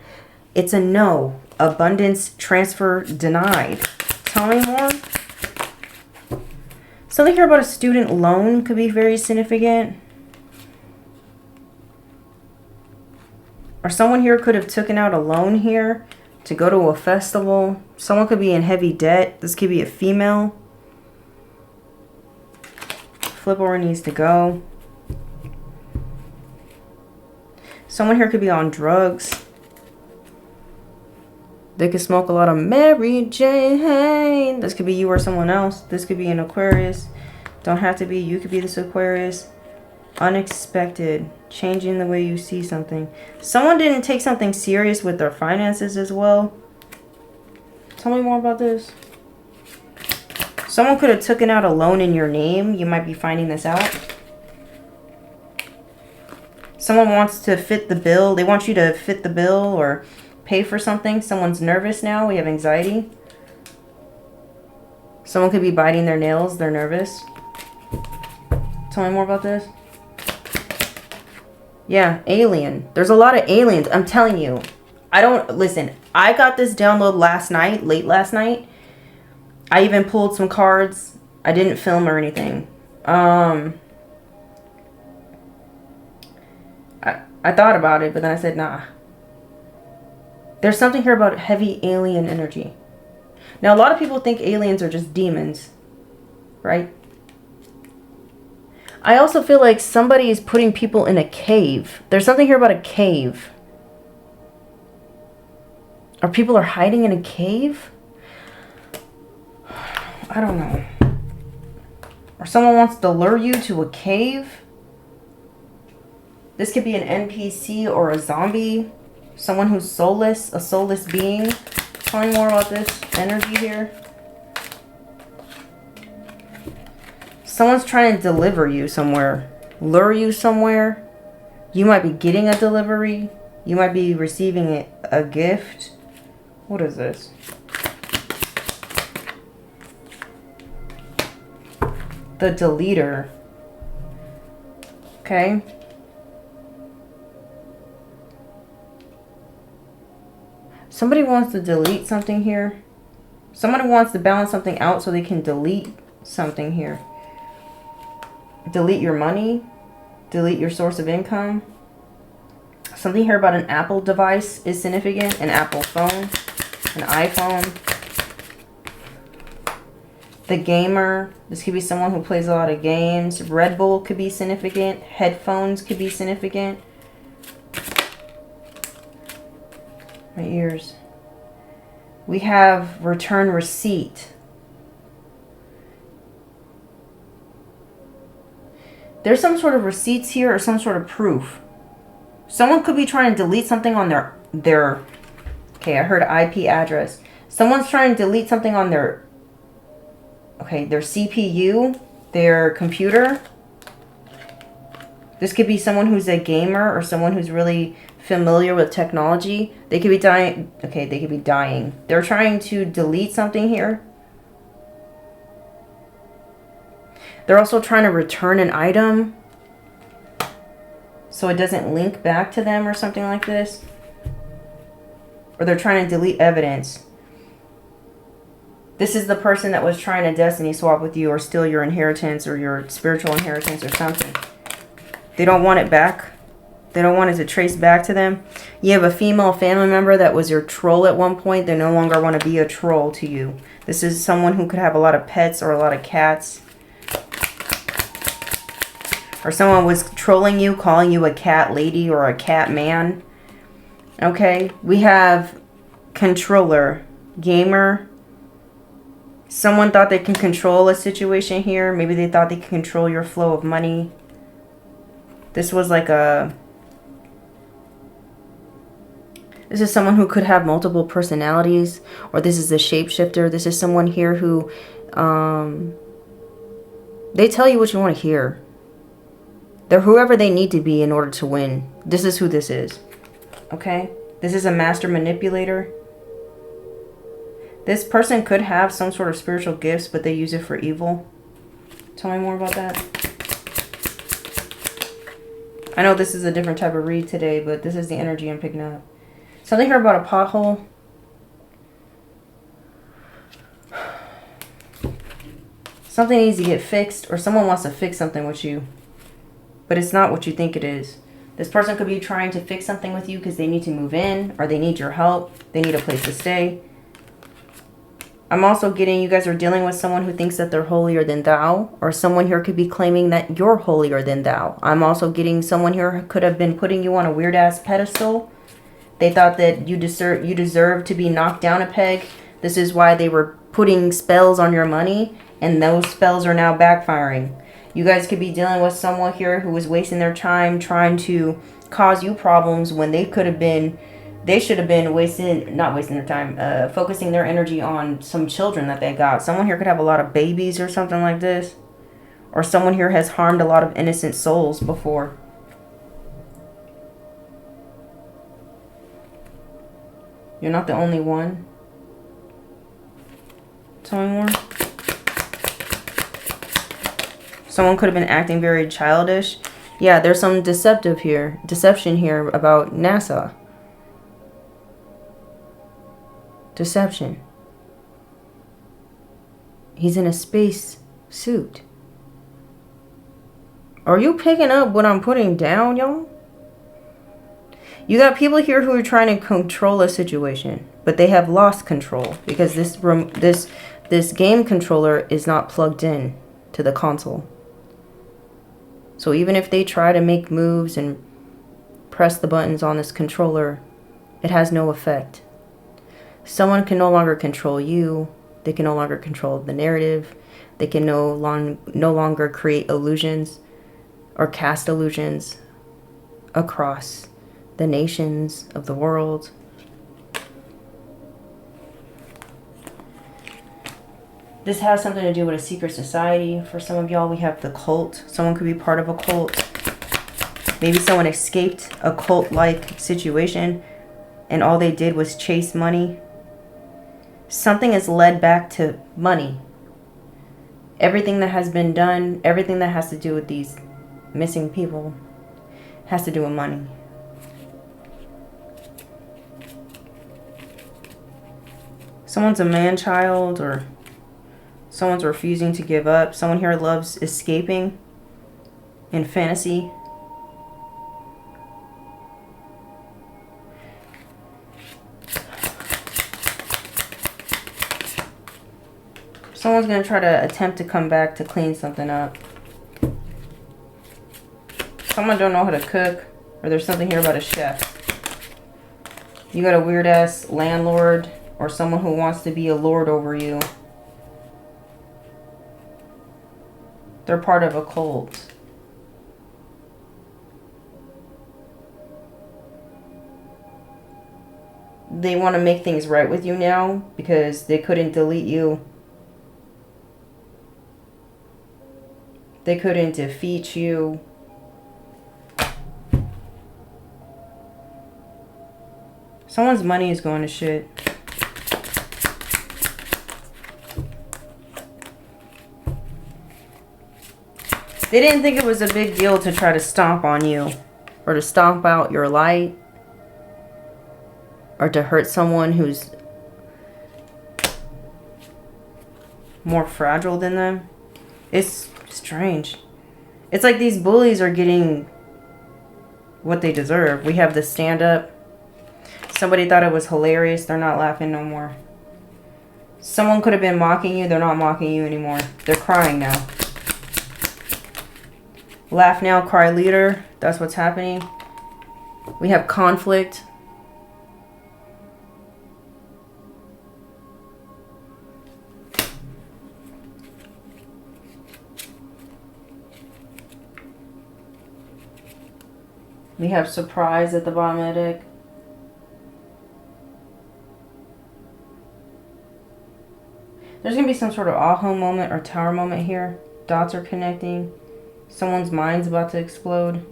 It's a no. Abundance transfer denied. Tell me more. Something here about a student loan could be very significant. Or someone here could have taken out a loan here to go to a festival. Someone could be in heavy debt. This could be a female. Flip where it needs to go. Someone here could be on drugs. They could smoke a lot of Mary Jane. This could be you or someone else. This could be an Aquarius. Don't have to be. You could be this Aquarius. Unexpected. Changing the way you see something. Someone didn't take something serious with their finances as well. Tell me more about this. Someone could have taken out a loan in your name. You might be finding this out. Someone wants to fit the bill. They want you to fit the bill or pay for something. Someone's nervous now. We have anxiety. Someone could be biting their nails. They're nervous. Tell me more about this. Yeah, alien. There's a lot of aliens. I'm telling you. Listen, I got this download last night, late last night. I even pulled some cards. I didn't film or anything. I thought about it, but then I said, nah. There's something here about heavy alien energy. Now, a lot of people think aliens are just demons, right? I also feel like somebody is putting people in a cave. There's something here about a cave. Or people are hiding in a cave? I don't know. Or someone wants to lure you to a cave? This could be an NPC or a zombie. Someone who's soulless, a soulless being. Tell me more about this energy here. Someone's trying to deliver you somewhere. Lure you somewhere. You might be getting a delivery. You might be receiving a gift. What is this? The deleter. Okay. Somebody wants to delete something here. Somebody wants to balance something out so they can delete something here. Delete your money. Delete your source of income. Something here about an Apple device is significant. An Apple phone. An iPhone. The gamer. This could be someone who plays a lot of games. Red Bull could be significant. Headphones could be significant. My ears. We have return receipt. There's some sort of receipts here or some sort of proof. Someone could be trying to delete something on their okay, I heard IP address. Someone's trying to delete something on their CPU, their computer. This could be someone who's a gamer or someone who's really familiar with technology. They could be dying. Okay, they could be dying. They're trying to delete something here. They're also trying to return an item so it doesn't link back to them or something like this. Or they're trying to delete evidence. This is the person that was trying to destiny swap with you or steal your inheritance or your spiritual inheritance or something. They don't want it back. They don't want it to trace back to them. You have a female family member that was your troll at one point. They no longer want to be a troll to you. This is someone who could have a lot of pets or a lot of cats. Or someone was trolling you, calling you a cat lady or a cat man. Okay, we have controller, gamer. Someone thought they can control a situation here. Maybe they thought they could control your flow of money. This was like a... This is someone who could have multiple personalities. Or this is a shapeshifter. This is someone here who... they tell you what you want to hear. They're whoever they need to be in order to win. This is who this is. Okay? This is a master manipulator. This person could have some sort of spiritual gifts, but they use it for evil. Tell me more about that. I know this is a different type of read today, but this is the energy I'm picking up. Something here about a pothole. Something needs to get fixed, or someone wants to fix something with you. But it's not what you think it is. This person could be trying to fix something with you because they need to move in, or they need your help. They need a place to stay. I'm also getting you guys are dealing with someone who thinks that they're holier than thou, or someone here could be claiming that you're holier than thou. I'm also getting someone here who could have been putting you on a weird ass pedestal. They thought that you deserve to be knocked down a peg. This is why they were putting spells on your money, and those spells are now backfiring. You guys could be dealing with someone here who was wasting their time trying to cause you problems when they could have been, they should have been not wasting their time, focusing their energy on some children that they got. Someone here could have a lot of babies or something like this. Or someone here has harmed a lot of innocent souls before. You're not the only one. Tell me more. Someone could have been acting very childish. Yeah, there's some deception here about NASA. Deception. He's in a space suit. Are you picking up what I'm putting down, y'all? You got people here who are trying to control a situation, but they have lost control because this game controller is not plugged in to the console. So even if they try to make moves and press the buttons on this controller, it has no effect. Someone can no longer control you. They can no longer control the narrative. They can no longer create illusions or cast illusions across the nations of the world. This has something to do with a secret society. For some of y'all, we have the cult. Someone could be part of a cult. Maybe someone escaped a cult-like situation and all they did was chase money. Something is led back to money. Everything that has been done, everything that has to do with these missing people has to do with money. Someone's a man-child, or someone's refusing to give up. Someone here loves escaping in fantasy. Someone's going to try to attempt to come back to clean something up. Someone don't know how to cook. Or there's something here about a chef. You got a weird ass landlord or someone who wants to be a lord over you. They're part of a cult. They want to make things right with you now because they couldn't delete you. They couldn't defeat you. Someone's money is going to shit. They didn't think it was a big deal to try to stomp on you or to stomp out your light or to hurt someone who's more fragile than them. It's strange. It's like these bullies are getting what they deserve. We have the stand-up. Somebody thought it was hilarious. They're not laughing no more. Someone could have been mocking you. They're not mocking you anymore. They're crying now. Laugh now, cry later. That's what's happening. We have conflict. We have surprise at the bottom of the deck. There's going to be some sort of aha moment or tower moment here. Dots are connecting. Someone's mind's about to explode.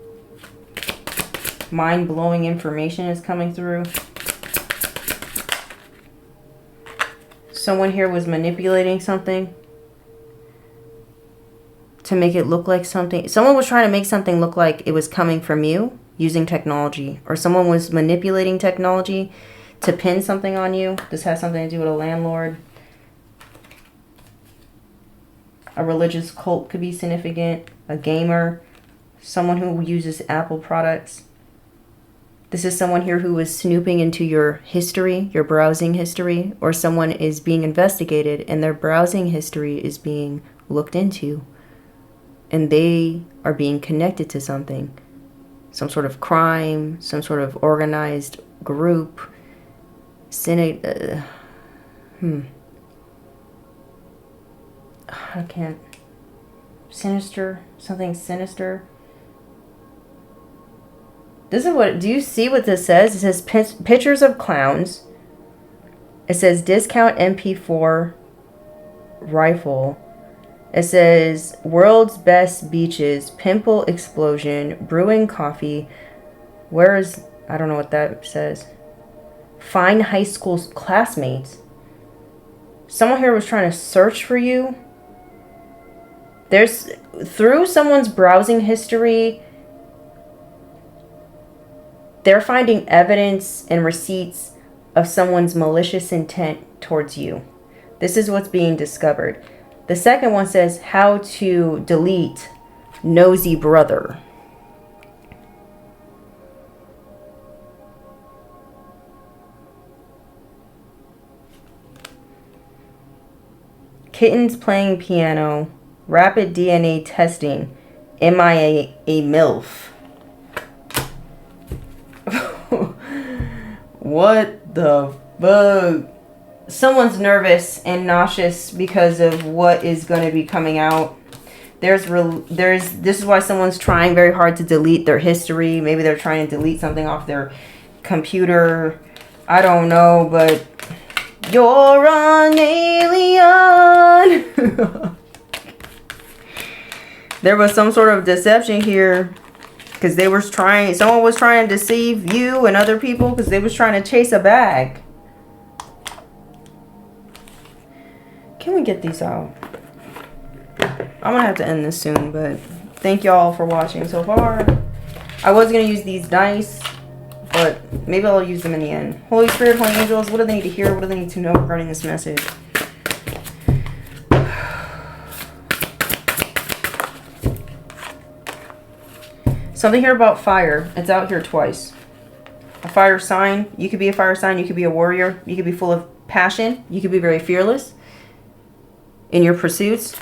Mind-blowing information is coming through. Someone here was manipulating something to make it look like something. Someone was trying to make something look like it was coming from you using technology. Or someone was manipulating technology to pin something on you. This has something to do with a landlord. A religious cult could be significant. A gamer. Someone who uses Apple products. This is someone here who is snooping into your history, your browsing history. Or someone is being investigated and their browsing history is being looked into. And they are being connected to something. Some sort of crime. Some sort of organized group. I can't. Sinister. Something sinister. This is what. Do you see what this says? It says pictures of clowns. It says discount MP4 rifle. It says world's best beaches. Pimple explosion. Brewing coffee. Where is. I don't know what that says. Find high school classmates. Someone here was trying to search for you. There's, through someone's browsing history, they're finding evidence and receipts of someone's malicious intent towards you. This is what's being discovered. The second one says how to delete nosy brother. Kittens playing piano. Rapid DNA testing. Am I a MILF? What the fuck? Someone's nervous and nauseous because of what is going to be coming out. This is why someone's trying very hard to delete their history. Maybe they're trying to delete something off their computer. I don't know, but you're an alien. There was some sort of deception here because someone was trying to deceive you and other people because they was trying to chase a bag. Can we get these out? I'm gonna have to end this soon, but thank y'all for watching so far. I was gonna use these dice, but maybe I'll use them in the end. Holy Spirit, Holy Angels, what do they need to hear? What do they need to know regarding this message? Something here about fire. It's out here twice. A fire sign. You could be a fire sign. You could be a warrior. You could be full of passion. You could be very fearless. in your pursuits.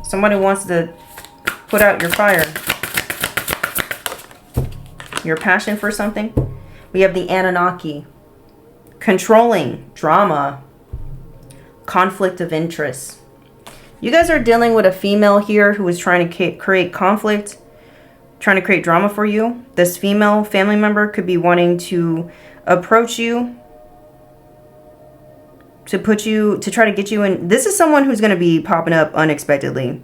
Somebody wants to put out your fire. Your passion for something. We have the Anunnaki. Controlling, drama, conflict of interest. You guys are dealing with a female here who is trying to create conflict, trying to create drama for you. This female family member could be wanting to approach you, to try to get you in. This is someone who's going to be popping up unexpectedly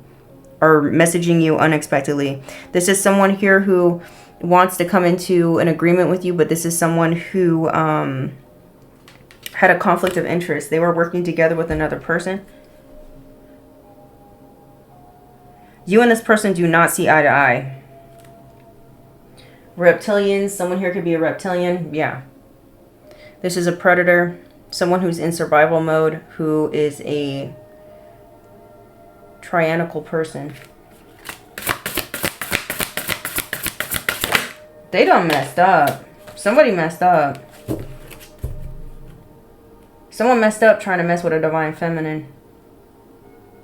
or messaging you unexpectedly. This is someone here who wants to come into an agreement with you, but this is someone who had a conflict of interest. They were working together with another person. You and this person do not see eye to eye. Reptilians. Someone here could be a reptilian. Yeah. This is a predator. Someone who's in survival mode, who is a tyrannical person. They done messed up. Somebody messed up. Someone messed up trying to mess with a divine feminine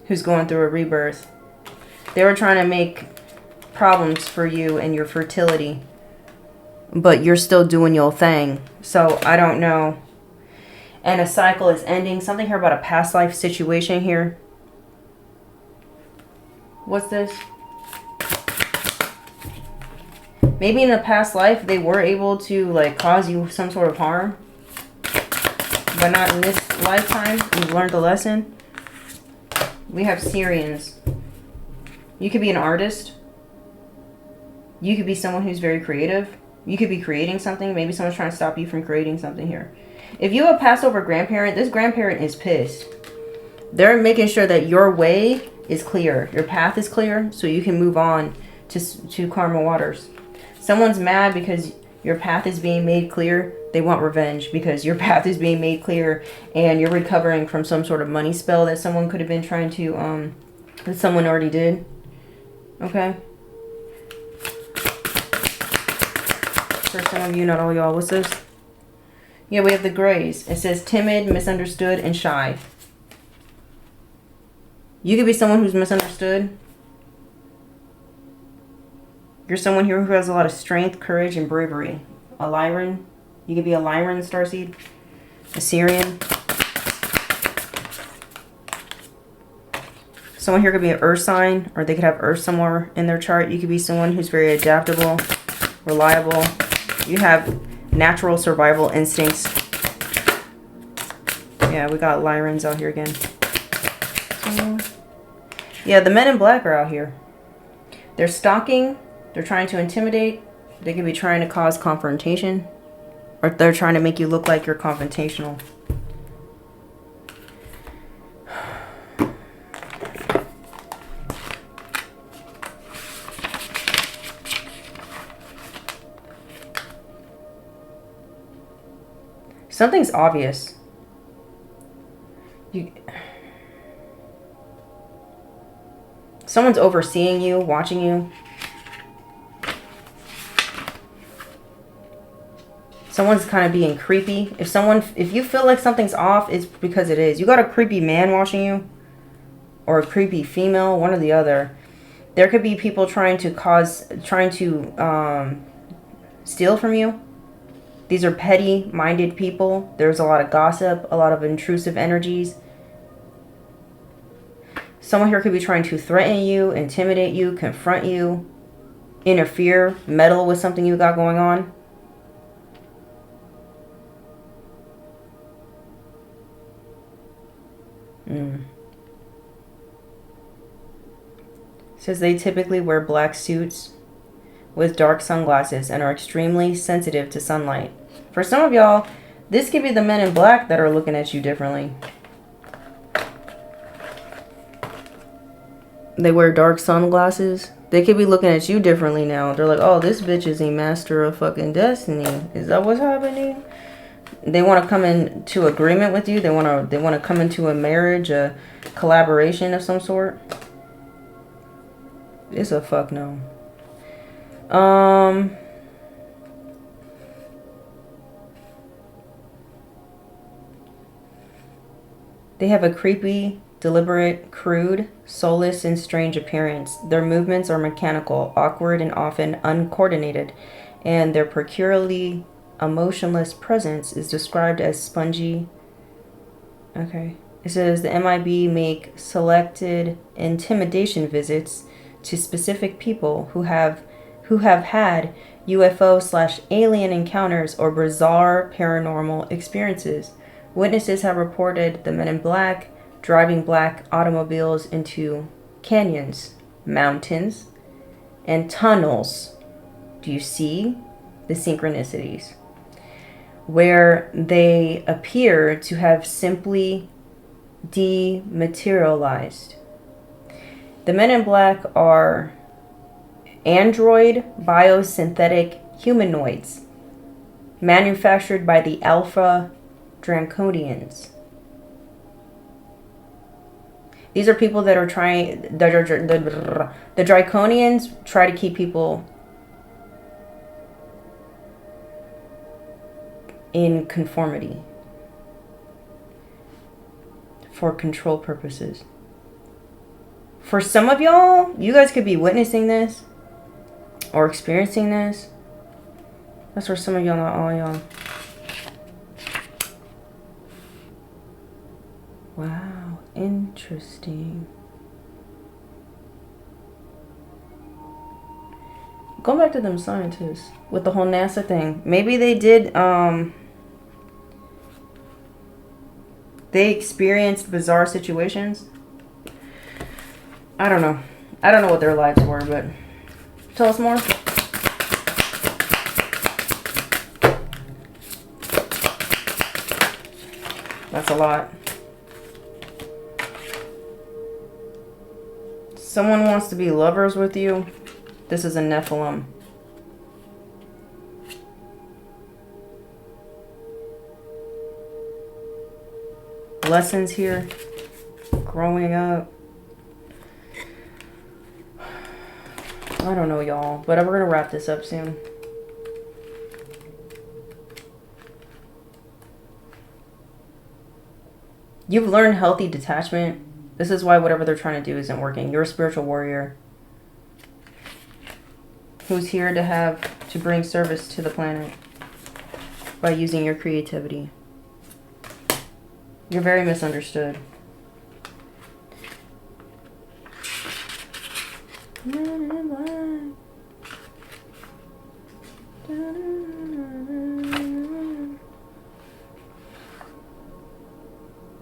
who's going through a rebirth. They were trying to make problems for you and your fertility, but you're still doing your thing. So I don't know. And a cycle is ending. Something here about a past life situation here. What's this? Maybe in a past life they were able to like cause you some sort of harm, but not in this lifetime. You've learned the lesson. We have Syrians. You could be an artist. You could be someone who's very creative. You could be creating something. Maybe someone's trying to stop you from creating something here. If you have a passed over grandparent, this grandparent is pissed. They're making sure that your way is clear. Your path is clear so you can move on to karma waters. Someone's mad because your path is being made clear. They want revenge because your path is being made clear and you're recovering from some sort of money spell that someone could have been trying to, that someone already did. Okay. For some of you, not all y'all. What's this? Yeah, we have the grays. It says timid, misunderstood, and shy. You could be someone who's misunderstood. You're someone here who has a lot of strength, courage, and bravery. A Lyran. You could be a Lyran starseed. A Syrian. Someone here could be an earth sign, or they could have earth somewhere in their chart. You could be someone who's very adaptable, reliable. You have natural survival instincts. Yeah, we got Lyrans out here again. Yeah, the men in black are out here. They're stalking. They're trying to intimidate. They could be trying to cause confrontation. Or they're trying to make you look like you're confrontational. Something's obvious. Someone's overseeing you, watching you. Someone's kind of being creepy. If you feel like something's off, it's because it is. You got a creepy man watching you, or a creepy female, one or the other. There could be people trying to steal from you. These are petty-minded people. There's a lot of gossip, a lot of intrusive energies. Someone here could be trying to threaten you, intimidate you, confront you, interfere, meddle with something you got going on. Says they typically wear black suits with dark sunglasses and are extremely sensitive to sunlight. For some of y'all, this could be the men in black that are looking at you differently. They wear dark sunglasses. They could be looking at you differently now. They're like, oh, this bitch is a master of fucking destiny. Is that what's happening? They want to come into agreement with you. They want to come into a marriage, a collaboration of some sort. It's a fuck no. They have a creepy, deliberate, crude, soulless, and strange appearance. Their movements are mechanical, awkward, and often uncoordinated, and their peculiarly emotionless presence is described as spongy. Okay. It says the MIB make selected intimidation visits to specific people who have had UFO/alien encounters or bizarre paranormal experiences. Witnesses have reported the men in black driving black automobiles into canyons, mountains, and tunnels. Do you see the synchronicities? Where they appear to have simply dematerialized. The men in black are android biosynthetic humanoids manufactured by the Alpha Draconians. These are people that are trying, the Draconians try to keep people in conformity for control purposes. For some of y'all, you guys could be witnessing this or experiencing this. That's for some of y'all, not all y'all. Wow, interesting. Going back to them scientists with the whole NASA thing. Maybe they did, they experienced bizarre situations. I don't know. I don't know what their lives were, but tell us more. That's a lot. Someone wants to be lovers with you. This is a Nephilim. Lessons here. Growing up. I don't know, y'all. But we're going to wrap this up soon. You've learned healthy detachment. This is why whatever they're trying to do isn't working. You're a spiritual warrior who's here to bring service to the planet by using your creativity. You're very misunderstood.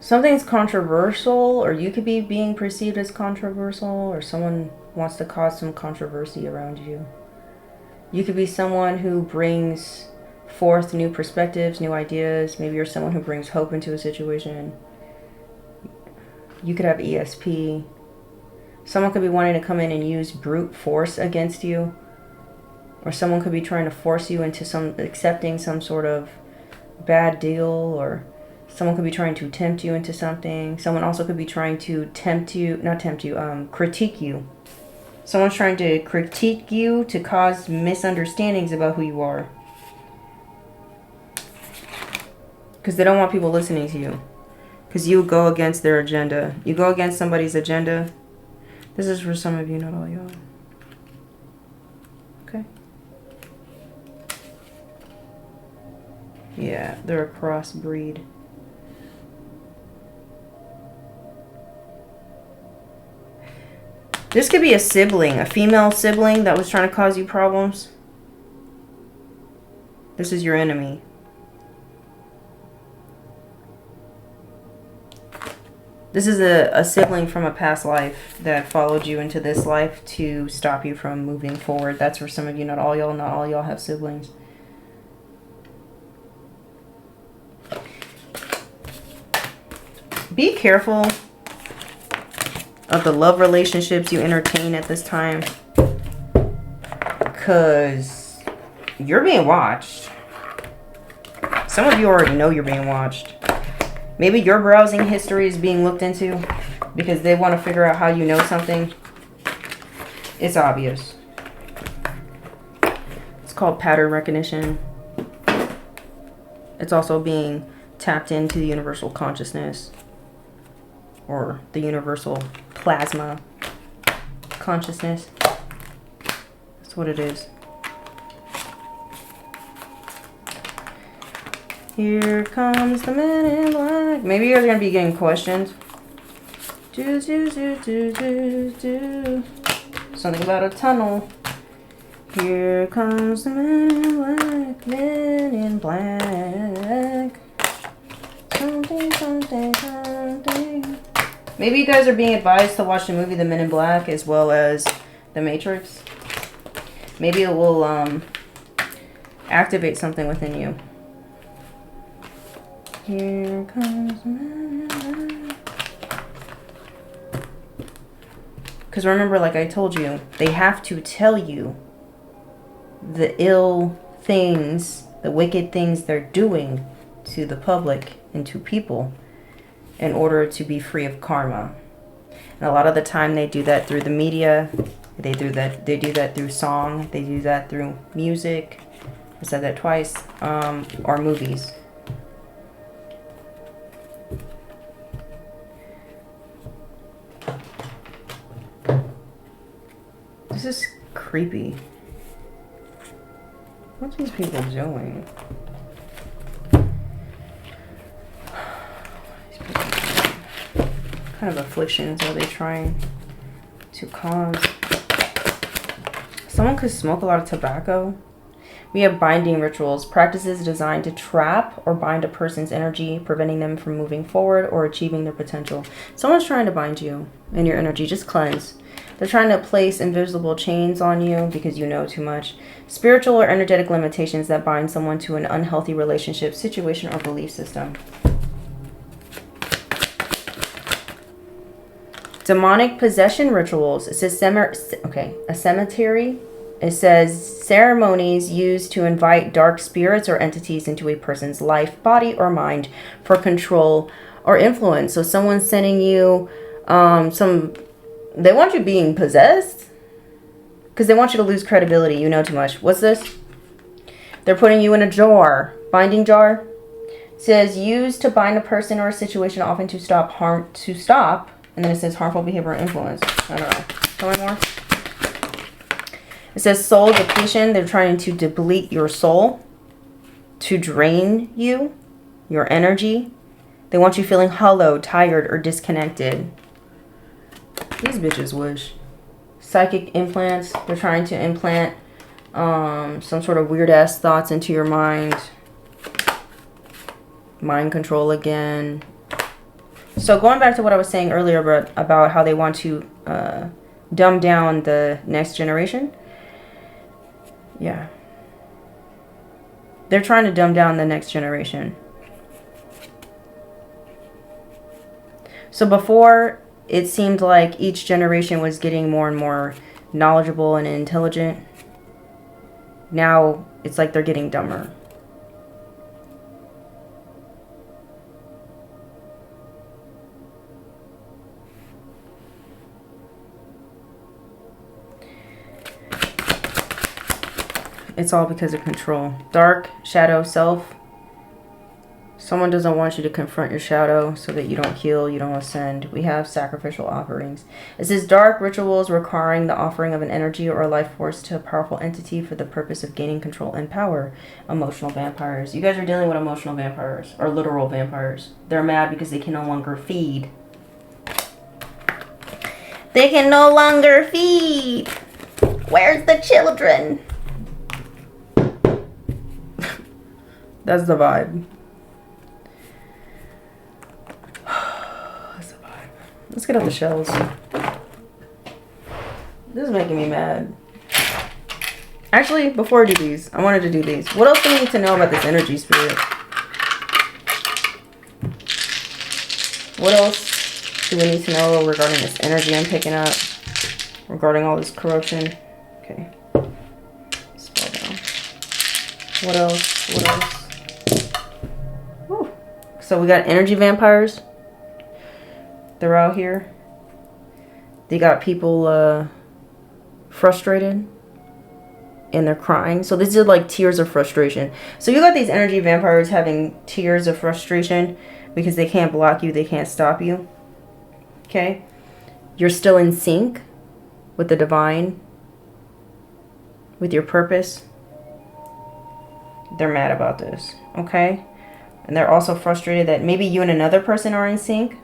Something's controversial, or you could be being perceived as controversial, or someone wants to cause some controversy around you. You could be someone who brings forth new perspectives, new ideas. Maybe you're someone who brings hope into a situation. You could have ESP. Someone could be wanting to come in and use brute force against you. Or someone could be trying to force you into accepting some sort of bad deal, or someone could be trying to tempt you into something. Someone also could be trying to critique you. Someone's trying to critique you to cause misunderstandings about who you are. Because they don't want people listening to you. Because you go against their agenda. You go against somebody's agenda. This is for some of you, not all y'all. Okay. Yeah, they're a crossbreed. This could be a sibling, a female sibling that was trying to cause you problems. This is your enemy. This is a sibling from a past life that followed you into this life to stop you from moving forward. That's for some of you, not all y'all. Not all y'all have siblings. Be careful of the love relationships you entertain at this time, because you're being watched. Some of you already know you're being watched. Maybe your browsing history is being looked into because they want to figure out how you know something. It's obvious. It's called pattern recognition. It's also being tapped into the universal consciousness. or the universal plasma consciousness. That's what it is. Here comes the man in black. Maybe you guys are going to be getting questions. Something about a tunnel. Here comes the man in black. Man in black. Something, something, something. Maybe you guys are being advised to watch the movie The Men in Black as well as The Matrix. Maybe it will activate something within you. Here comes the man in black. Because remember, like I told you, they have to tell you the ill things, the wicked things they're doing to the public and to people in order to be free of karma. And a lot of the time they do that through the media. They do that through song. They do that through music. I said that twice. Or movies. This is creepy. What's these people doing? What kind of afflictions are they trying to cause? Someone could smoke a lot of tobacco. We have binding rituals, practices designed to trap or bind a person's energy, preventing them from moving forward or achieving their potential. Someone's trying to bind you and your energy. Just cleanse. They're trying to place invisible chains on you because you know too much. Spiritual or energetic limitations that bind someone to an unhealthy relationship, situation, or belief system. Demonic possession rituals. It says a cemetery. It says ceremonies used to invite dark spirits or entities into a person's life, body, or mind for control or influence. So someone's sending you they want you being possessed because they want you to lose credibility. You know too much. What's this? They're putting you in a jar. Binding jar. It says used to bind a person or a situation, often to stop harm. And then it says harmful behavior or influence. I don't know. Tell me more. It says soul depletion. They're trying to deplete your soul, to drain you, your energy. They want you feeling hollow, tired, or disconnected. These bitches wish. Psychic implants. They're trying to implant some sort of weird ass thoughts into your mind. Mind control again. So going back to what I was saying earlier about how they want to dumb down the next generation. Yeah. They're trying to dumb down the next generation. So before, it seemed like each generation was getting more and more knowledgeable and intelligent. Now, it's like they're getting dumber. It's all because of control. Dark, shadow, self. Someone doesn't want you to confront your shadow so that you don't heal, you don't ascend. We have sacrificial offerings. It says dark rituals requiring the offering of an energy or a life force to a powerful entity for the purpose of gaining control and power. Emotional vampires. You guys are dealing with emotional vampires, or literal vampires. They're mad because they can no longer feed. They can no longer feed. Where's the children? That's the vibe. That's the vibe. Let's get out the shells. This is making me mad. Actually, before I do these, I wanted to do these. What else do we need to know about this energy spirit? What else do we need to know regarding this energy I'm picking up? Regarding all this corruption? Okay. Spell down. What else? What else? Whew. So we got energy vampires. They're out here. They got people frustrated. And they're crying. So these are like tears of frustration. So you got these energy vampires having tears of frustration because they can't block you, they can't stop you. Okay? You're still in sync with the divine, with your purpose. They're mad about this, okay? And they're also frustrated that maybe you and another person are in sync.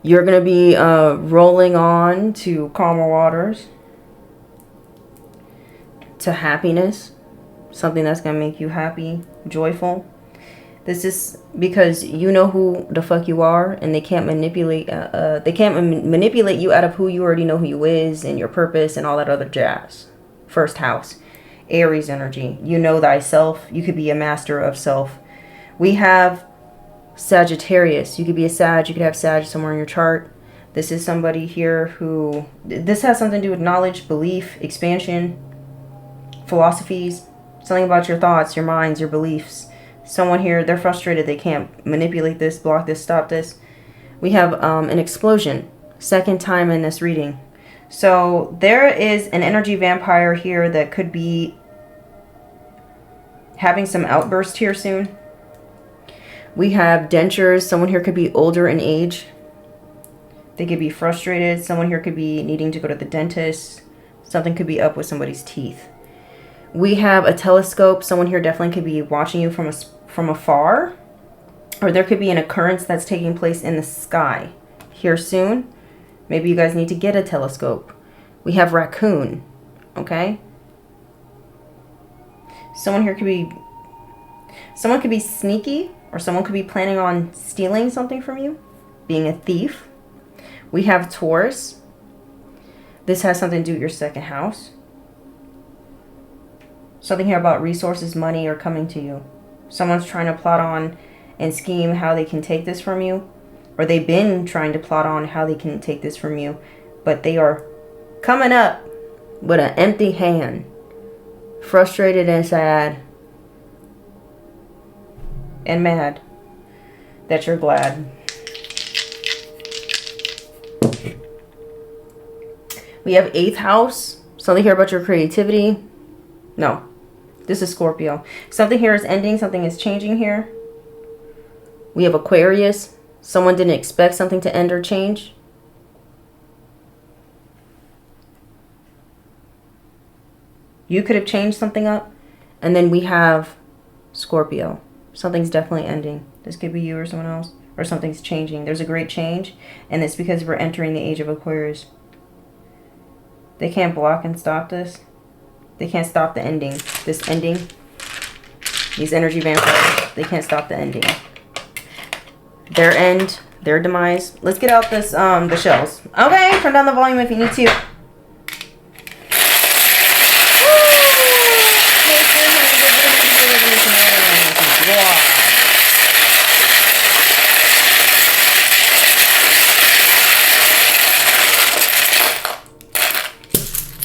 You're going to be rolling on to calmer waters, to happiness, something that's going to make you happy, joyful. This is because you know who the fuck you are, and they can't manipulate manipulate you out of who you already know who you is and your purpose and all that other jazz. First house, Aries energy. You know thyself. You could be a master of self. We have Sagittarius. You could be a Sag. You could have Sag somewhere in your chart. This is somebody here who, this has something to do with knowledge, belief, expansion, philosophies, something about your thoughts, your minds, your beliefs. Someone here, they're frustrated. They can't manipulate this, block this, stop this. We have an explosion. Second time in this reading. So there is an energy vampire here that could be having some outburst here soon. We have dentures. Someone here could be older in age. They could be frustrated. Someone here could be needing to go to the dentist. Something could be up with somebody's teeth. We have a telescope. Someone here definitely could be watching you from afar. Or there could be an occurrence that's taking place in the sky here soon. Maybe you guys need to get a telescope. We have raccoon. Okay? Someone here could be... Someone could be sneaky. Or someone could be planning on stealing something from you. Being a thief. We have Taurus. This has something to do with your second house. Something here about resources, money, are coming to you. Someone's trying to plot on and scheme how they can take this from you. Or they've been trying to plot on how they can take this from you. But they are coming up with an empty hand. Frustrated and sad. And mad that you're glad. We have 8th house. Something here about your creativity. No. This is Scorpio. Something here is ending. Something is changing here. We have Aquarius. Someone didn't expect something to end or change. You could have changed something up. And then we have Scorpio. Something's definitely ending. This could be you or someone else. Or something's changing. There's a great change. And it's because we're entering the age of Aquarius. They can't block and stop this. They can't stop the ending. This ending. These energy vampires. They can't stop the ending. Their end. Their demise. Let's get out this the shells. Okay, turn down the volume if you need to.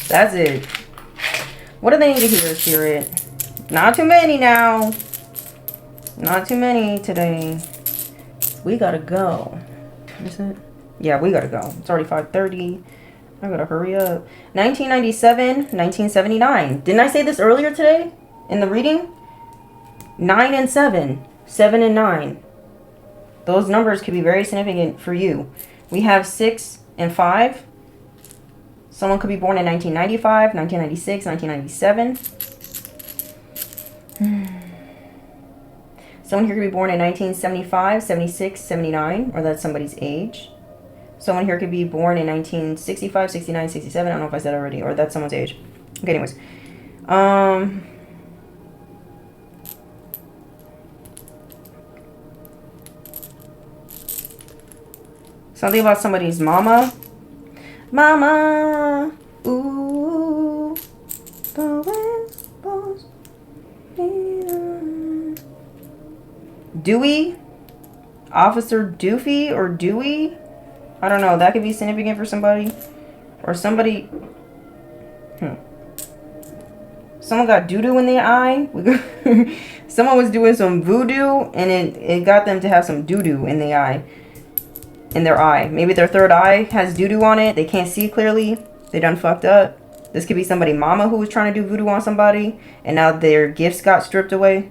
That's it. What do they need to hear, Spirit? Not too many now. Not too many today. We gotta go. Is it? Yeah, we gotta go. It's already 5:30. I gotta hurry up. 1997, 1979. Didn't I say this earlier today in the reading? 9 and 7. 7 and 9. Those numbers could be very significant for you. We have 6 and 5. Someone could be born in 1995, 1996, 1997. Someone here could be born in 1975, 76, 79, or that's somebody's age. Someone here could be born in 1965, 69, 67. I don't know if I said already, or that's someone's age. Okay, anyways. Something about somebody's mama. Mama, ooh, the wind blows me on. Dewey, Officer Doofy or Dewey. I don't know. That could be significant for somebody, or somebody. Someone got doo-doo in their eye. Someone was doing some voodoo, and it got them to have some doo-doo in their eye. In their eye. Maybe their third eye has doo-doo on it. They can't see clearly. They done fucked up. This could be somebody mama who was trying to do voodoo on somebody, and now their gifts got stripped away.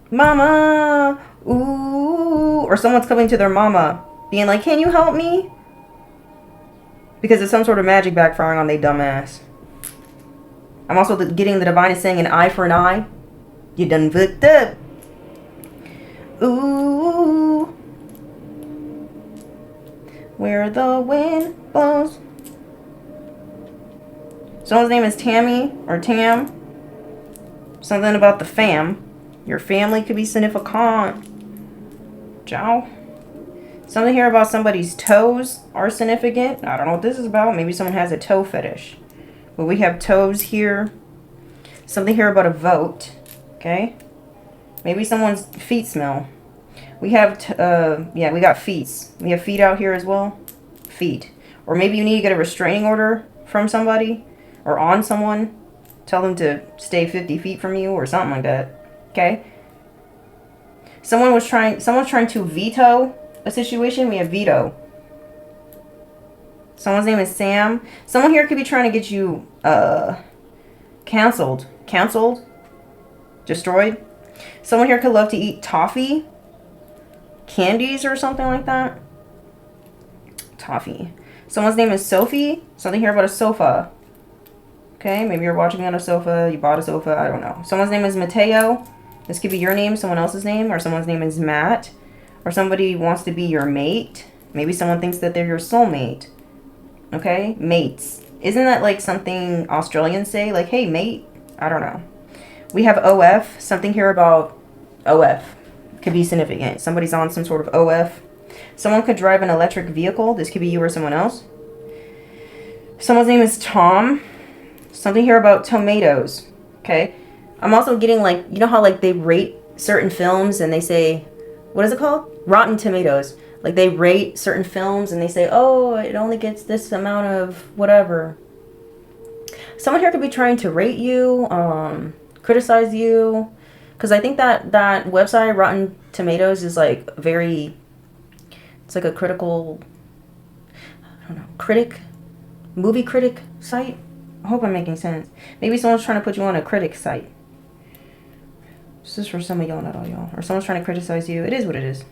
Mama, ooh, or someone's coming to their mama being like, can you help me? Because it's some sort of magic backfiring on they dumbass. I'm also getting the divine is saying an eye for an eye. You done fucked up. Ooh. Where the wind blows. Someone's name is Tammy or Tam. Something about the fam. Your family could be significant. Ciao. Something here about somebody's toes are significant. I don't know what this is about. Maybe someone has a toe fetish. But we have toes here. Something here about a vote. Okay. Maybe someone's feet smell. We have, yeah, we got feet. We have feet out here as well. Feet. Or maybe you need to get a restraining order from somebody. Or on someone. Tell them to stay 50 feet from you or something like that. Okay. Someone's trying to veto a situation. We have veto. Someone's name is Sam. Someone here could be trying to get you canceled. Canceled? Destroyed? Someone here could love to eat toffee. Candies or something like that. Toffee. Someone's name is Sophie. Something here about a sofa. Okay, maybe you're watching on a sofa. You bought a sofa. I don't know. Someone's name is Mateo. This could be your name, someone else's name, or someone's name is Matt. Or somebody wants to be your mate. Maybe someone thinks that they're your soulmate. Okay? Mates. Isn't that like something Australians say? Like, hey, mate? I don't know. We have OF. Something here about OF. Could be significant. Somebody's on some sort of OF. Someone could drive an electric vehicle. This could be you or someone else. Someone's name is Tom. Something here about tomatoes. Okay? I'm also getting like, you know how like they rate certain films and they say, what is it called? Rotten Tomatoes. Like they rate certain films and they say, oh, it only gets this amount of whatever. Someone here could be trying to rate you, criticize you. Because I think that website, Rotten Tomatoes, is like very, it's like a critical, I don't know, movie critic site. I hope I'm making sense. Maybe someone's trying to put you on a critic site. This is for some of y'all, not all y'all. Or someone's trying to criticize you. It is what it is.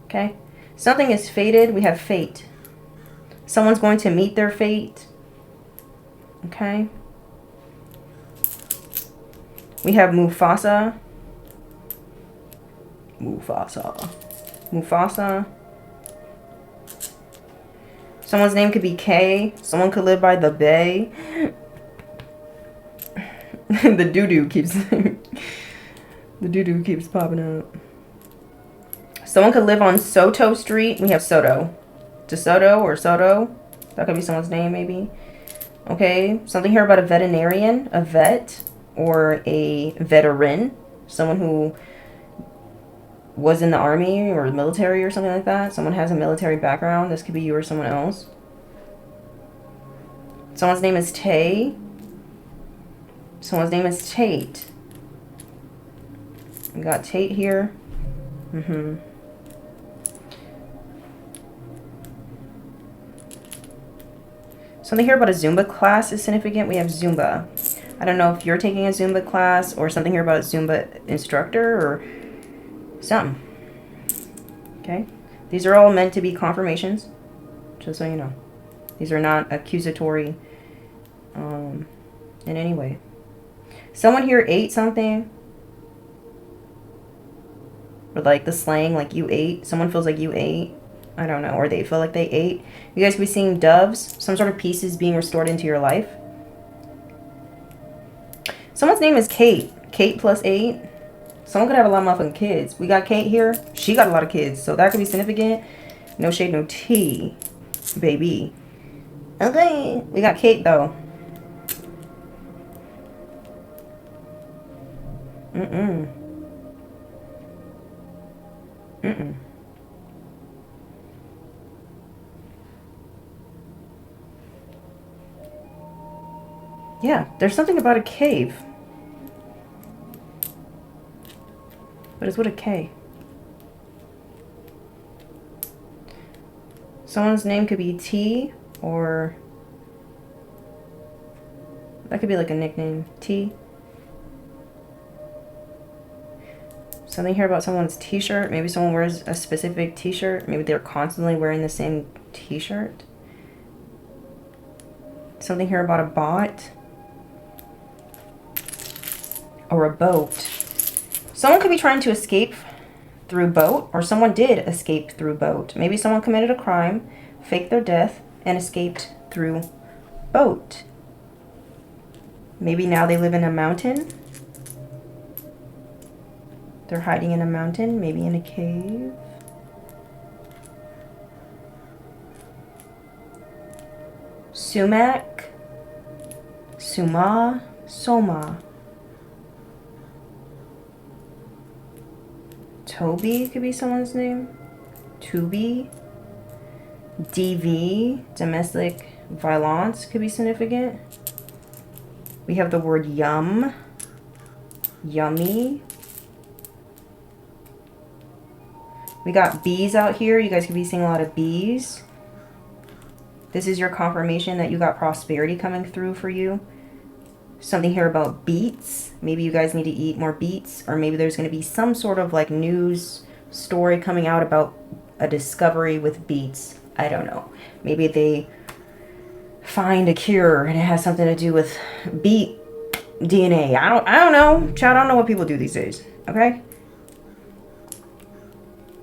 Okay? Something is fated. We have fate. Someone's going to meet their fate. Okay? We have Mufasa. Mufasa. Mufasa. Someone's name could be Kay. Someone could live by the bay. The doo-doo keeps popping up. Someone could live on Soto Street. We have Soto. DeSoto or Soto. That could be someone's name maybe. Okay. Something here about a veterinarian. A vet. Or a veteran. Someone who was in the army or the military or something like that. Someone has a military background. This could be you or someone else. Someone's name is Tay. Someone's name is Tate. We got Tate here. Something here about a Zumba class is significant. We have Zumba. I don't know if you're taking a Zumba class or something here about a Zumba instructor or something. Okay? These are all meant to be confirmations. Just so you know. These are not accusatory in any way. Someone here ate something. Or like the slang, like you ate. Someone feels like you ate. I don't know. Or they feel like they ate. You guys could be seeing doves. Some sort of pieces being restored into your life. Someone's name is Kate. Kate plus 8. Someone could have a lot of motherfucking kids. We got Kate here. She got a lot of kids. So that could be significant. No shade, no tea. Baby. Okay. We got Kate though. Yeah, there's something about a cave. But it's with a K. Someone's name could be T, or that could be like a nickname. T. Something here about someone's t-shirt. Maybe someone wears a specific t-shirt. Maybe they're constantly wearing the same t-shirt. Something here about a bot. Or a boat. Someone could be trying to escape through boat, or someone did escape through boat. Maybe someone committed a crime, faked their death, and escaped through boat. Maybe now they live in a mountain. They're hiding in a mountain, maybe in a cave. Sumac, Suma, Soma. Toby could be someone's name. Tubi. DV, domestic violence, could be significant. We have the word yum. Yummy. We got bees out here. You guys could be seeing a lot of bees. This is your confirmation that you got prosperity coming through for you. Something here about beets. Maybe you guys need to eat more beets, or maybe there's going to be some sort of like news story coming out about a discovery with beets. I don't know. Maybe they find a cure and it has something to do with beet DNA. I don't know. Child, I don't know what people do these days. Okay?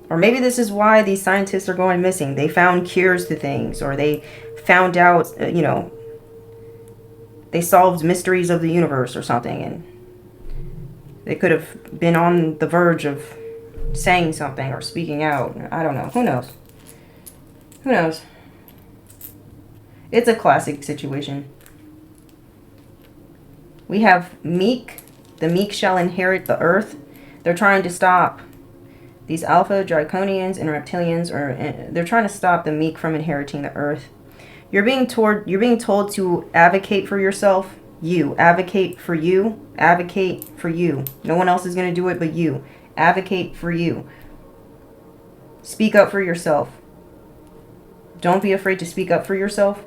Or maybe this is why these scientists are going missing. They found cures to things, or they found out, you know, they solved mysteries of the universe or something, and they could have been on the verge of saying something or speaking out. I don't know. Who knows? Who knows? It's a classic situation. We have meek. The meek shall inherit the earth. They're trying to stop these alpha draconians and reptilians, or they're trying to stop the meek from inheriting the earth. You're being told to advocate for yourself. You advocate for you. Advocate for you. No one else is going to do it but you. Advocate for you. Speak up for yourself. Don't be afraid to speak up for yourself.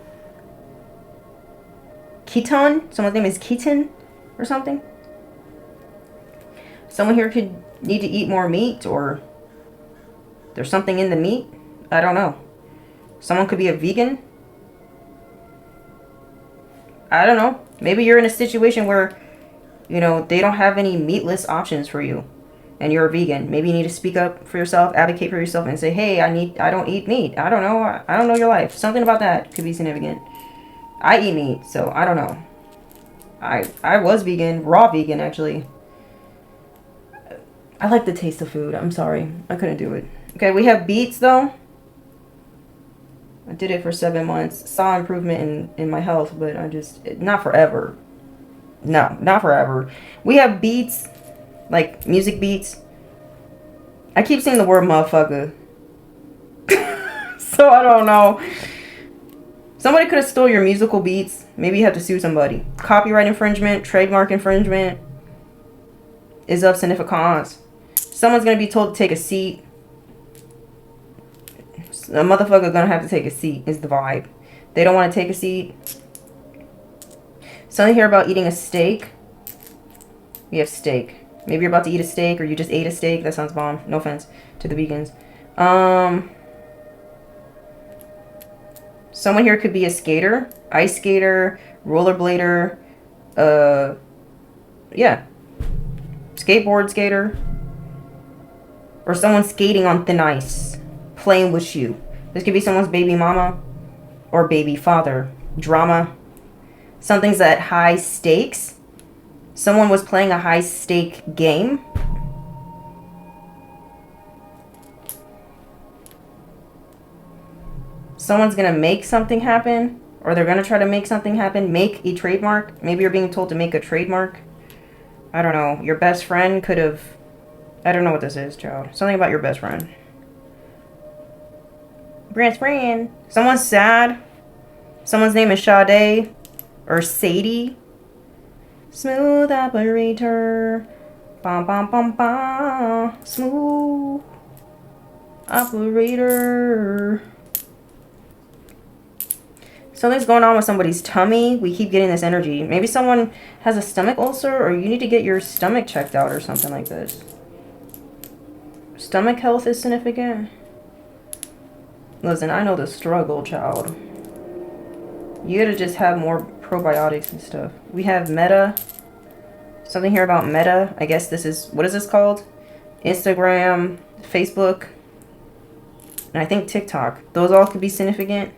Keton. Someone's name is Keaton or something. Someone here could need to eat more meat, or there's something in the meat. I don't know. Someone could be a vegan. I don't know. Maybe you're in a situation where, you know, they don't have any meatless options for you, and you're a vegan. Maybe you need to speak up for yourself, advocate for yourself, and say, hey, I don't eat meat. I don't know. I don't know your life. Something about that could be significant. I eat meat, so I don't know. I was vegan, raw vegan, actually. I like the taste of food. I'm sorry. I couldn't do it. Okay, we have beets, though. I did it for 7 months. Saw improvement in my health, but not forever. No, not forever. We have beats, like music beats. I keep saying the word motherfucker. So I don't know. Somebody could have stole your musical beats. Maybe you have to sue somebody. Copyright infringement, trademark infringement is of significance. Someone's going to be told to take a seat. A motherfucker gonna have to take a seat is the vibe. They don't want to take a seat. Something here about eating a steak. We have steak. Maybe you're about to eat a steak, or you just ate a steak. That sounds bomb. No offense to the vegans. Someone here could be a skater, ice skater, rollerblader. Yeah, skateboard skater, or someone skating on thin ice. Playing with you. This could be someone's baby mama or baby father. Drama. Something's at high stakes. Someone was playing a high stake game. Someone's gonna make something happen, or they're gonna try to make something happen. Make a trademark. Maybe you're being told to make a trademark. I don't know. Your best friend could have... I don't know what this is, child. Something about your best friend. Brand's friend. Someone's sad. Someone's name is Sade or Sadie. Smooth operator. Bum bum bum bum. Smooth operator. Something's going on with somebody's tummy. We keep getting this energy. Maybe someone has a stomach ulcer, or you need to get your stomach checked out or something like this. stomach health is significant. Listen, I know the struggle, child. You gotta just have more probiotics and stuff. We have Meta. Something here about Meta. I guess this is, what is this called? Instagram, Facebook, and I think TikTok. Those all could be significant.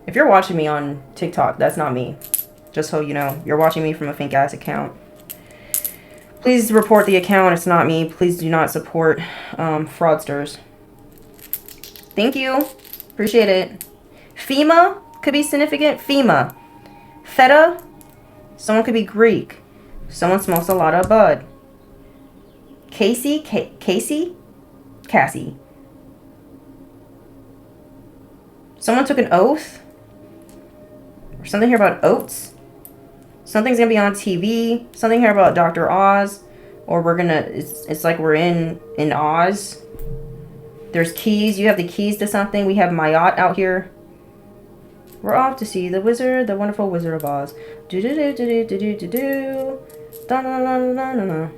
If you're watching me on TikTok, that's not me. Just so you know, you're watching me from a fake ass account. Please report the account. It's not me. Please do not support fraudsters. Thank you. Appreciate it. FEMA could be significant. FEMA. Feta. Someone could be Greek. Someone smokes a lot of bud. Cassie. Someone took an oath. Or something here about oats. Something's gonna be on TV. Something here about Dr. Oz. Or we're gonna, it's like we're in Oz. There's keys. You have the keys to something. We have my yacht out here. We're off to see the wizard, the wonderful Wizard of Oz. Do do do do do do do do. Da da da da da da.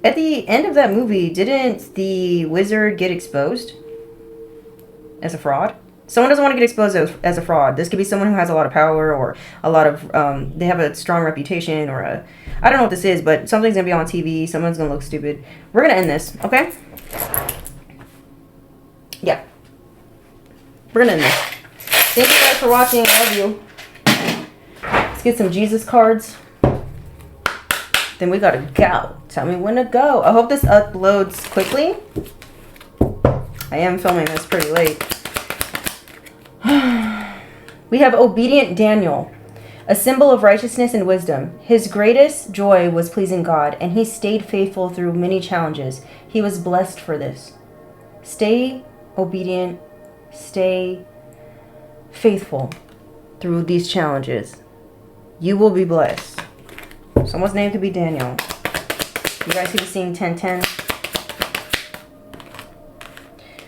At the end of that movie, didn't the wizard get exposed as a fraud? Someone doesn't want to get exposed as a fraud. This could be someone who has a lot of power or a lot of, they have a strong reputation or a, I don't know what this is, but something's going to be on TV. Someone's going to look stupid. We're going to end this, okay? Yeah. We're going to end this. Thank you guys for watching. I love you. Let's get some Jesus cards. Then we got to go. Tell me when to go. I hope this uploads quickly. I am filming this pretty late. We have obedient Daniel, a symbol of righteousness and wisdom. His greatest joy was pleasing God, and he stayed faithful through many challenges. He was blessed for this. Stay obedient, stay faithful through these challenges. You will be blessed. Someone's name could be Daniel. You guys could be seeing 1010.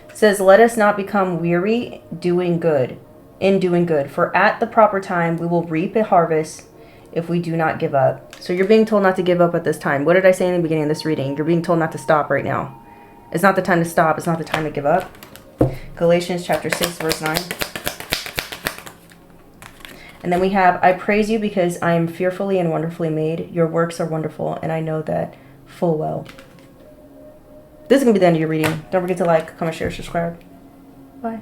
It says, let us not become weary in doing good. For at the proper time, we will reap a harvest if we do not give up. So you're being told not to give up at this time. What did I say in the beginning of this reading? You're being told not to stop right now. It's not the time to stop. It's not the time to give up. Galatians chapter 6, verse 9. And then we have, I praise you because I am fearfully and wonderfully made. Your works are wonderful, and I know that full well. This is going to be the end of your reading. Don't forget to like, comment, share, subscribe. Bye.